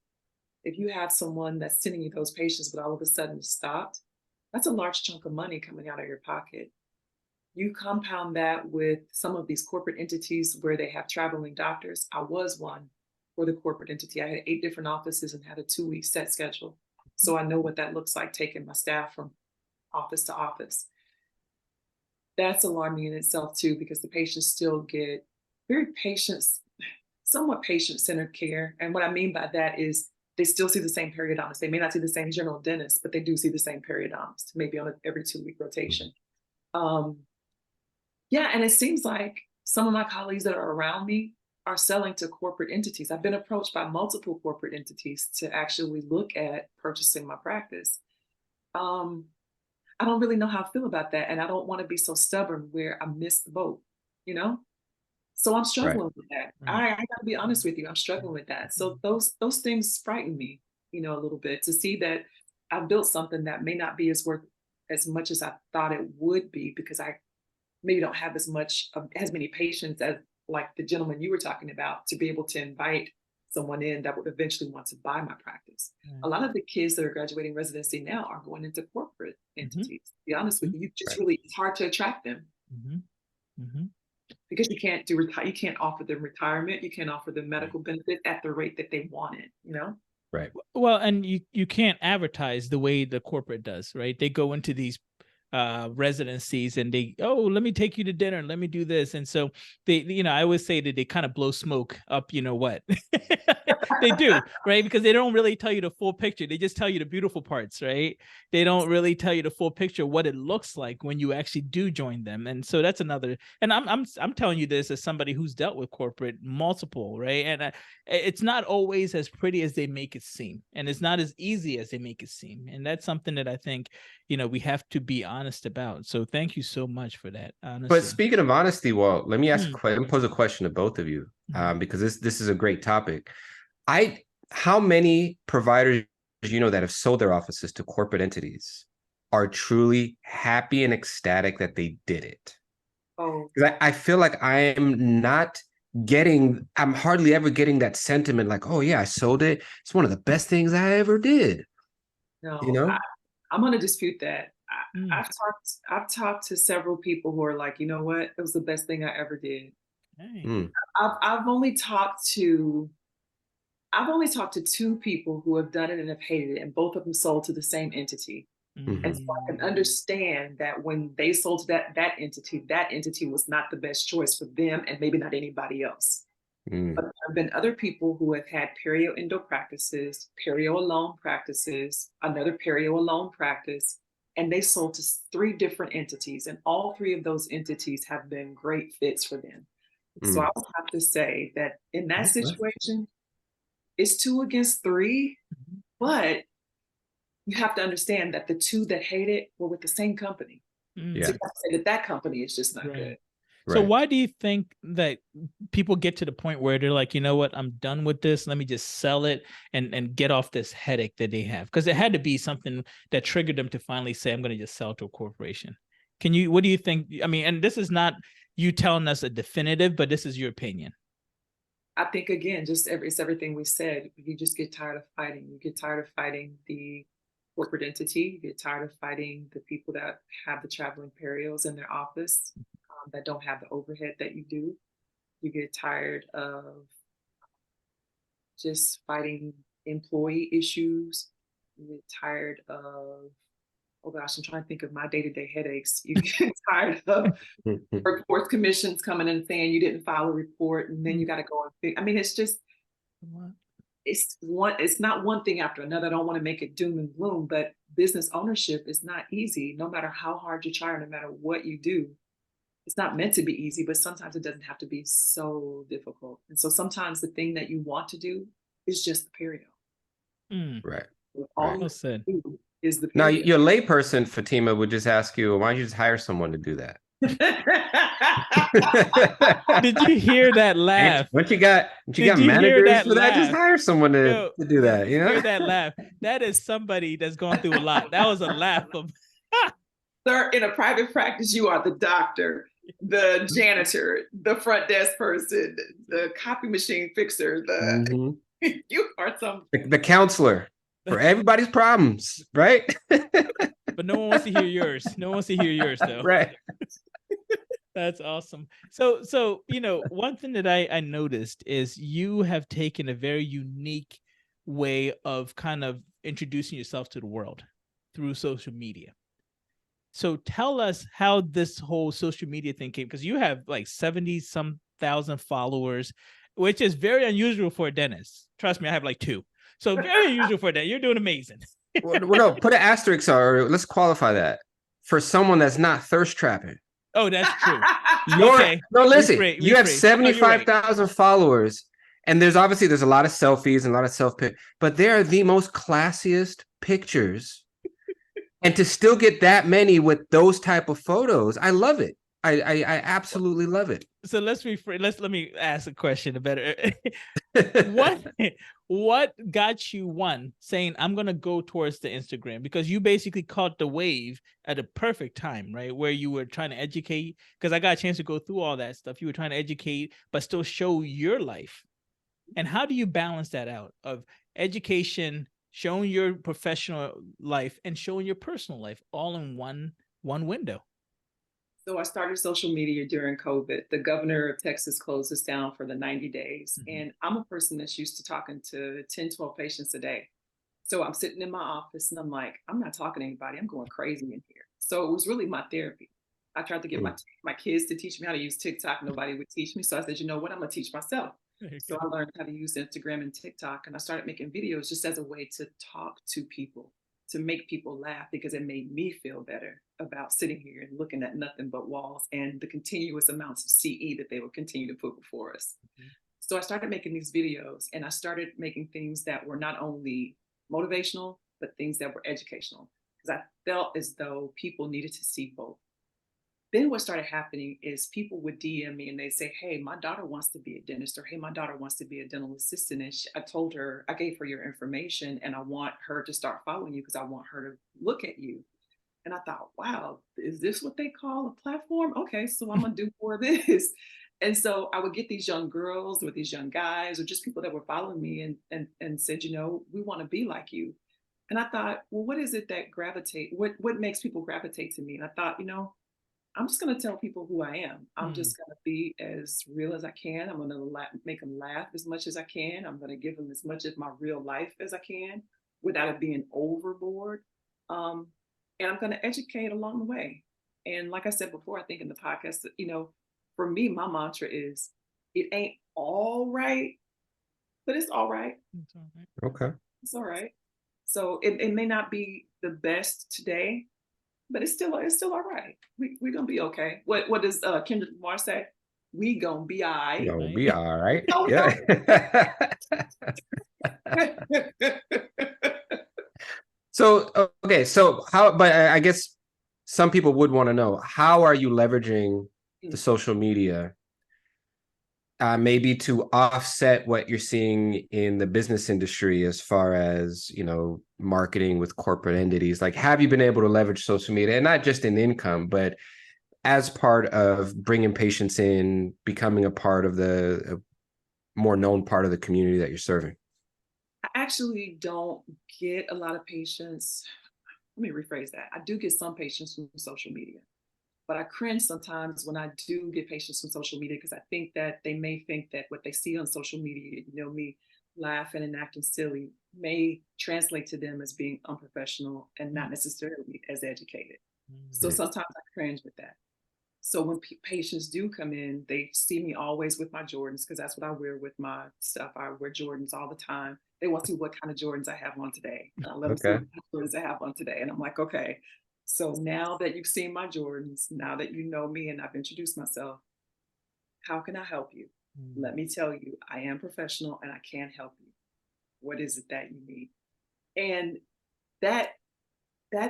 if you have someone that's sending you those patients, but all of a sudden it's stopped, that's a large chunk of money coming out of your pocket. You compound that with some of these corporate entities where they have traveling doctors. I was one for the corporate entity. I had 8 different offices and had a 2-week set schedule. So I know what that looks like, taking my staff from office to office. That's alarming in itself too, because the patients still get very somewhat patient-centered care. And what I mean by that is they still see the same periodontist. They may not see the same general dentist, but they do see the same periodontist, maybe on every 2-week rotation. Yeah, and it seems like some of my colleagues that are around me are selling to corporate entities. I've been approached by multiple corporate entities to actually look at purchasing my practice. I don't really know how I feel about that, and I don't want to be so stubborn where I miss the boat, you know? So I'm struggling with that. I gotta be honest with you, I'm struggling with that. So those things frighten me, a little bit, to see that I've built something that may not be worth as much as I thought it would be, because I maybe don't have as many patients as like the gentleman you were talking about, to be able to invite someone in that would eventually want to buy my practice. A lot of the kids that are graduating residency now are going into corporate entities. To be honest with you, it's hard to attract them. Because you can't you can't offer them retirement, you can't offer them medical benefit at the rate that they want it, Right. Well, and you can't advertise the way the corporate does, right? They go into these residencies and let me take you to dinner and let me do this. And so I always say that they kind of blow smoke up, what they do, right? Because they don't really tell you the full picture. They just tell you the beautiful parts, right? They don't really tell you the full picture of what it looks like when you actually do join them. And so that's another, and I'm telling you this as somebody who's dealt with corporate multiple, right? And it's not always as pretty as they make it seem, and it's not as easy as they make it seem. And that's something that I think, we have to be honest about. So thank you so much for that. Honestly. But speaking of honesty, Walt, let me pose a question to both of you, because this is a great topic. How many providers that have sold their offices to corporate entities are truly happy and ecstatic that they did it? Oh, I feel like I'm hardly ever getting that sentiment like, oh yeah, I sold it. It's one of the best things I ever did. No, I'm going to dispute that. I've talked to several people who are like, you know what, it was the best thing I ever did. I've only talked to, I've only talked to 2 people who have done it and have hated it, and both of them sold to the same entity. And so I can understand that when they sold to that entity was not the best choice for them and maybe not anybody else. Mm. But there have been other people who have had perio endo practices, perio alone practices, another perio alone practice, and they sold to 3 different entities, and all 3 of those entities have been great fits for them. So I Mm. would have to say that in that Okay. situation, it's 2 against 3, but you have to understand that the 2 that hate it were with the same company. So Yeah. you have to say that that company is just not Right. good. So Right. why do you think that people get to the point where they're like, you know what, I'm done with this. Let me just sell it and get off this headache that they have? Because it had to be something that triggered them to finally say, I'm going to just sell to a corporation. What do you think? I mean, and this is not you telling us a definitive, but this is your opinion. I think again, it's everything we said. You just get tired of fighting. You get tired of fighting the corporate entity. You get tired of fighting the people that have the traveling perios in their office, that don't have the overhead that you do. You get tired of just fighting employee issues. You get tired of, oh gosh, I'm trying to think of my day-to-day headaches. You get tired of reports commissions coming in saying you didn't file a report, and then you got to go and fix. I mean, it's just it's not one thing after another. I don't want to make it doom and gloom, but business ownership is not easy. No matter how hard you try, or no matter what you do, it's not meant to be easy. But sometimes it doesn't have to be so difficult. And so sometimes the thing that you want to do is just the period. Right. All Right. you Well said. do is the Now, period. your layperson, Fatima, would just ask you, why don't you just hire someone to do that? Did you hear that laugh? Once you got Did you hear managers that for that, just laugh? hire someone Yo, to do did that, you you hear know? that laugh? That is somebody that's going through a lot. That was a laugh of Sir, in a private practice, you are the doctor, the janitor, the front desk person, the copy machine fixer, Mhm. you are some. The counselor for everybody's problems, right? but no one wants to hear yours. No one wants to hear yours though. Right. That's awesome. So one thing that I noticed is you have taken a very unique way of kind of introducing yourself to the world through social media. So tell us how this whole social media thing came, because you have like 70-some thousand followers, which is very unusual for a dentist. Trust me, I have like 2. So very unusual for that. You're doing amazing. Well, no, put an asterisk or let's qualify that for someone that's not thirst trapping. Oh, that's true. Okay. No, listen, you have rephrase. 75,000 followers, and there's a lot of selfies and a lot of self-pic, but they are the most classiest pictures. And to still get that many with those type of photos, I love it. I absolutely love it. So let's rephrase. Let me ask a question better. What got you saying I'm gonna go towards the Instagram? Because you basically caught the wave at a perfect time, right? Where you were trying to educate, because I got a chance to go through all that stuff. You were trying to educate, but still show your life. And how do you balance that out of education, showing your professional life, and showing your personal life all in one window? So I started social media during COVID. The governor of Texas closed us down for the 90 days. And I'm a person that's used to talking to 10, 12 patients a day. So I'm sitting in my office and I'm like, I'm not talking to anybody. I'm going crazy in here. So it was really my therapy. I tried to get my kids to teach me how to use TikTok. Nobody would teach me. So I said, you know what? I'm going to teach myself. So I learned how to use Instagram and TikTok. And I started making videos just as a way to talk to people, to make people laugh, because it made me feel better about sitting here and looking at nothing but walls and the continuous amounts of CE that they will continue to put before us. So I started making these videos, and I started making things that were not only motivational, but things that were educational, because I felt as though people needed to see both. Then what started happening is people would DM me and they say, hey, my daughter wants to be a dentist, or hey, my daughter wants to be a dental assistant. And I gave her your information, and I want her to start following you because I want her to look at you. And I thought, wow, is this what they call a platform? Okay, so I'm gonna do more of this. And so I would get these young girls or these young guys or just people that were following me and said, we want to be like you. And I thought, well, what is it that what makes people gravitate to me? And I thought, I'm just going to tell people who I am. I'm just going to be as real as I can. I'm going to make them laugh as much as I can. I'm going to give them as much of my real life as I can without it being overboard. Um, and I'm going to educate along the way. And like I said before, I think in the podcast, for me, my mantra is it ain't all right, but it's all right. It's all right. Okay. It's all right. So it may not be the best today, but it's still all right. We're gonna be okay. What does Kendrick Lamar say? We gonna be all right. You'll Right. be all right. No, Yeah. So, okay. So how, but I guess some people would want to know, how are you leveraging the social media, maybe to offset what you're seeing in the business industry as far as, marketing with corporate entities? Like, have you been able to leverage social media, and not just in income, but as part of bringing patients in, becoming a part of the more known part of the community that you're serving? I actually don't get a lot of patients. Let me rephrase that. I do get some patients from social media, but I cringe sometimes when I do get patients from social media, because I think that they may think that what they see on social media, me laughing and acting silly, may translate to them as being unprofessional and not necessarily as educated. So Mm. sometimes I cringe with that. So when patients do come in, they see me always with my Jordans, because that's what I wear with my stuff. I wear Jordans all the time. They want to see what kind of Jordans I have on today. And I let them see Okay. what kind of Jordans I have on today. And I'm like, okay, so now that you've seen my Jordans, now that you know me and I've introduced myself, how can I help you? Let me tell you, I am professional and I can help you. What is it that you need? And that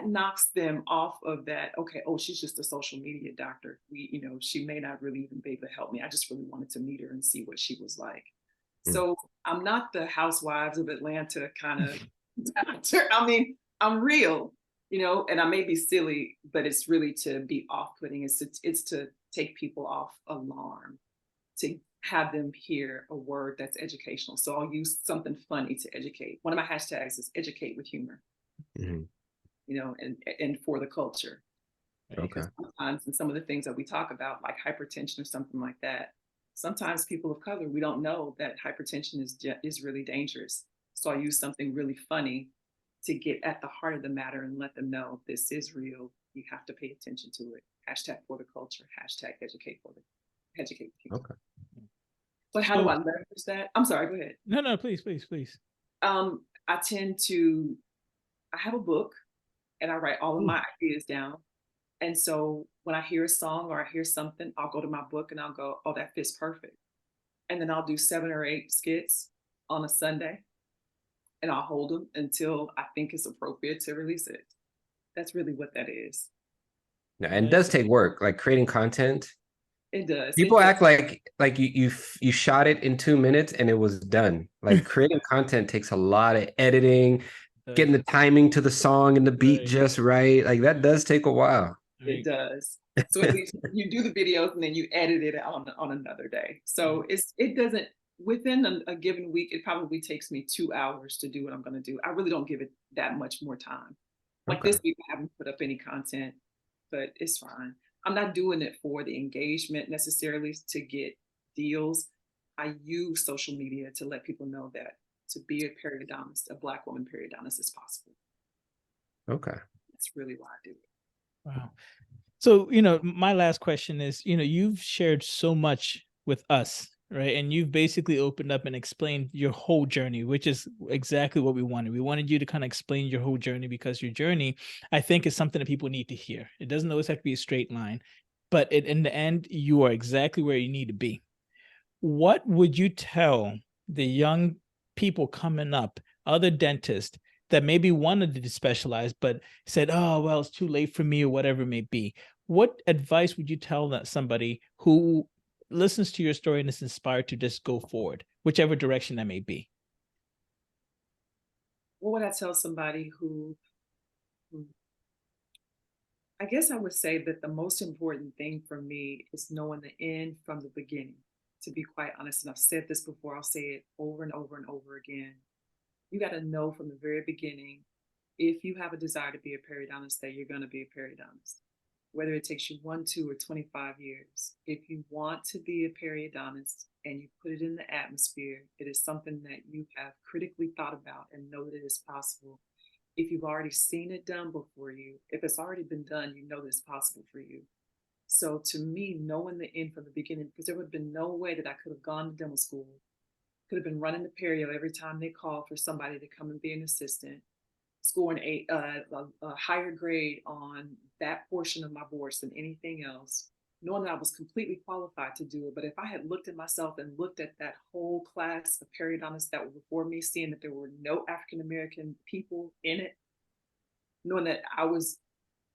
knocks them off of that. Okay, oh, she's just a social media doctor. She may not really even be able to help me. I just really wanted to meet her and see what she was like. Mm. So I'm not the Housewives of Atlanta kind of doctor. I mean, I'm real, and I may be silly, but it's really to be off-putting. It's to take people off alarm, to have them hear a word that's educational. So I'll use something funny to educate. One of my hashtags is educate with humor. Mm-hmm. And for the culture. Okay. Because sometimes in some of the things that we talk about, like hypertension or something like that, sometimes people of color, we don't know that hypertension is really dangerous. So I use something really funny to get at the heart of the matter and let them know this is real. You have to pay attention to it. Hashtag for the culture. Hashtag educate people. Okay. But how do I leverage that? I'm sorry. Go ahead. No, please. I tend to. I have a book, and I write all of my ideas down. And so when I hear a song or I hear something, I'll go to my book and I'll go, oh, that fits perfect. And then I'll do 7 or 8 skits on a Sunday, and I'll hold them until I think it's appropriate to release it. That's really what that is. Yeah, and it does take work, like creating content. It does. People act like you shot it in 2 minutes and it was done. Like, creating content takes a lot of editing, getting the timing to the song and the beat just right. Like, that does take a while. It does. So at least you do the videos and then you edit it on another day. So it doesn't, within a given week, it probably takes me 2 hours to do what I'm going to do. I really don't give it that much more time. Like this week, I haven't put up any content, but it's fine. I'm not doing it for the engagement necessarily to get deals. I use social media to let people know that to be a periodontist, a Black woman periodontist, is possible. Okay. That's really why I do it. Wow. So, my last question is, you've shared so much with us, right? And you've basically opened up and explained your whole journey, which is exactly what we wanted. We wanted you to kind of explain your whole journey, because your journey, I think, is something that people need to hear. It doesn't always have to be a straight line, but in the end, you are exactly where you need to be. What would you tell the young people coming up, other dentists that maybe wanted to specialize, but said, oh, well, it's too late for me, or whatever it may be? What advice would you tell that somebody who listens to your story and is inspired to just go forward, whichever direction that may be? What would I tell somebody who I guess I would say that the most important thing for me is knowing the end from the beginning, to be quite honest. And I've said this before, I'll say it over and over and over again. You got to know from the very beginning, if you have a desire to be a periodontist, that you're going to be a periodontist. whether it takes you 1, 2, or 25 years, if you want to be a periodontist and you put it in the atmosphere, it is something that you have critically thought about and know that it is possible. If you've already seen it done before you, if it's already been done, you know that it's possible for you. So to me, knowing the end from the beginning, because there would have been no way that I could have gone to dental school, could have been running the perio every time they called for somebody to come and be an assistant, scoring a higher grade on that portion of my boards than anything else, knowing that I was completely qualified to do it. But if I had looked at myself and looked at that whole class of periodontists that were before me, seeing that there were no African-American people in it, knowing that I was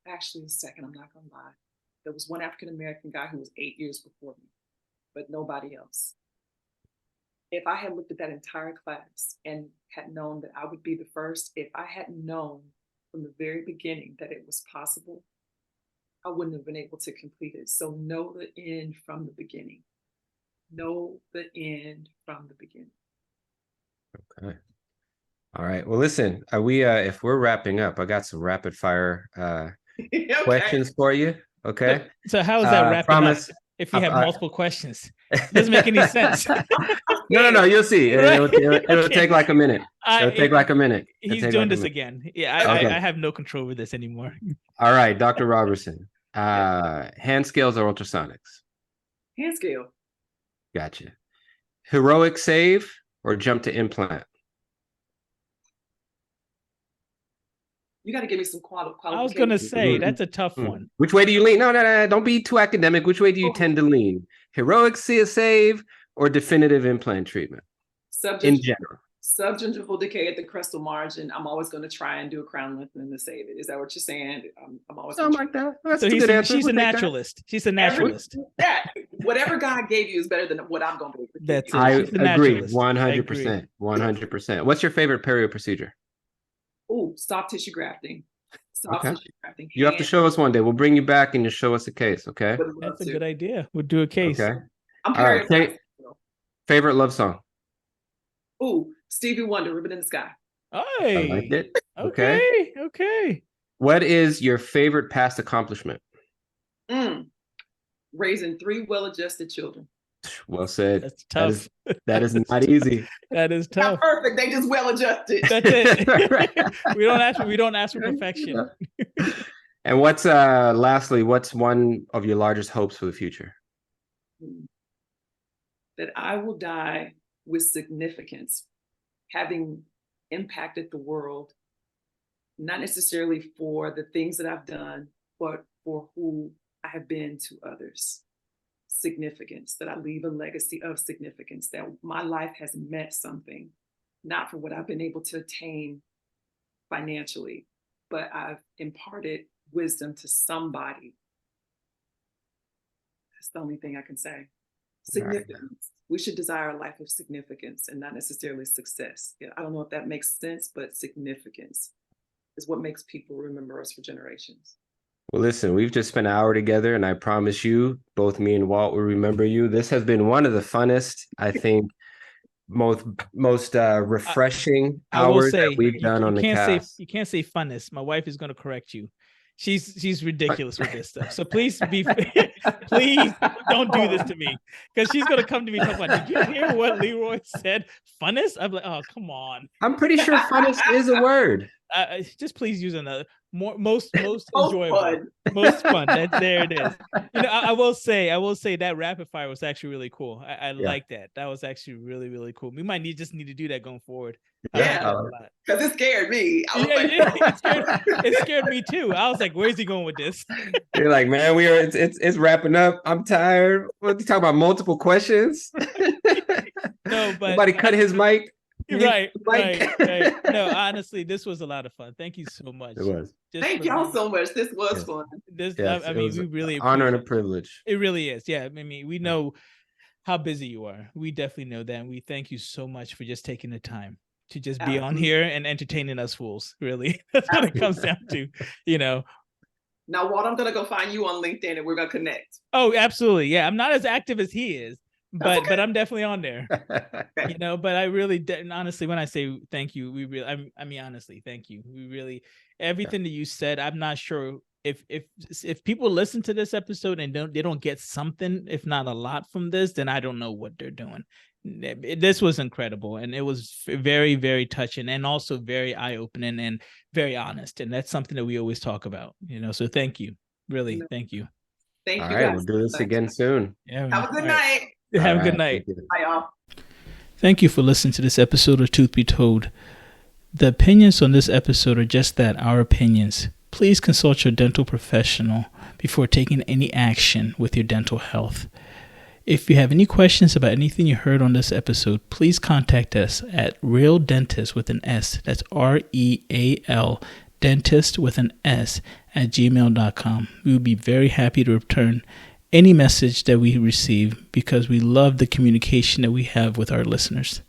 actually, a second, I'm not gonna lie, there was one African-American guy who was 8 years before me, but nobody else. If I had looked at that entire class and had known that I would be the first, if I had known from the very beginning that it was possible, I wouldn't have been able to complete it. So know the end from the beginning. Know the end from the beginning. Okay. All right. Well, listen, if we're wrapping up, I got some rapid fire Okay. questions for you. Okay. So how is that wrapping promise, up if you have multiple questions? It doesn't make any sense. No, you'll see. It'll Okay. take like a minute. It'll take like a minute. He's doing this again. Yeah, I have no control over this anymore. All right, Dr. Robertson. Hand scales or ultrasonics? Hand scale. Gotcha. Heroic save or jump to implant? You got to give me some qualifications. I was going to say, that's a tough one. Which way do you lean? No. Don't be too academic. Which way do you tend to lean? Heroic save or definitive implant treatment? In general. Subgingival decay at the crestal margin. I'm always going to try and do a crown lengthening to save it. Is that what you're saying? I'm always something like that. That's so a good answer. She's a naturalist. She's a naturalist. Whatever God gave you is better than what I'm going to do. That's it. I agree. 100%. 100%. What's your favorite perio procedure? Oh, soft tissue grafting. Tissue grafting. You have to show us one day. We'll bring you back and you show us a case. Okay. That's a good idea. We'll do a case. Okay. I'm period. Favorite love song? Oh, Stevie Wonder, Ribbon in the Sky. Hey. I liked it. Okay. What is your favorite past accomplishment? Raising 3 well-adjusted children. Well said. That's tough. That is not easy. That is tough. Not perfect. They just well-adjusted. That's it. we don't ask for perfection. And lastly, what's one of your largest hopes for the future? That I will die with significance, having impacted the world, not necessarily for the things that I've done, but for who I have been to others. Significance, that I leave a legacy of significance, that my life has meant something, not for what I've been able to attain financially, but I've imparted wisdom to somebody. That's the only thing I can say. Significance. Right. We should desire a life of significance and not necessarily success. Yeah, I don't know if that makes sense, but significance is what makes people remember us for generations. Well, listen, we've just spent an hour together, and I promise you, both me and Walt will remember you. This has been one of the funnest, I think, most refreshing hours that we've done on the cast. You can't say funnest. My wife is going to correct you. She's ridiculous with this stuff. So please please don't do this to me, because she's gonna come to me talking about, did you hear what Leroy said? Funnest? I'm like, oh, come on. I'm pretty sure funnest is a word. Just please use another most enjoyable, most fun. There it is. You know, I will say that rapid fire was actually really cool. I like that. That was actually really, really cool. We might just need to do that going forward. Yeah, because it scared me. It scared me too. I was like, "Where's he going with this?" You're like, "Man, it's wrapping up. I'm tired. What, you talking about multiple questions?" No, but somebody cut his mic. Right. No, honestly, this was a lot of fun. Thank you so much. It was. Thank y'all so much. This was fun. I mean, we really honor and a privilege. It really is. Yeah. I mean, we know how busy you are. We definitely know that. And we thank you so much for just taking the time to just be on here and entertaining us fools. Really. That's what it comes down to, you know. Now, Walt, I'm going to go find you on LinkedIn and we're going to connect. Oh, absolutely. Yeah. I'm not as active as he is, but I'm definitely on there, you know, but I really, honestly, when I say thank you, I mean, honestly, thank you. We really, everything that you said, I'm not sure if people listen to this episode and they don't get something, if not a lot from this, then I don't know what they're doing. This was incredible, and it was very, very touching, and also very eye-opening and very honest. And that's something that we always talk about, so thank you. Really, thank you. Thank All you right, guys. we'll do this again soon. Yeah, Have a good night. Have a All good right, night. thank you. Bye, y'all. Thank you for listening to this episode of Truth Be Told. The opinions on this episode are just that, our opinions. Please consult your dental professional before taking any action with your dental health. If you have any questions about anything you heard on this episode, please contact us at Real Dentist with an S. That's REAL Dentist with an S at gmail.com. We would be very happy to return any message that we receive because we love the communication that we have with our listeners.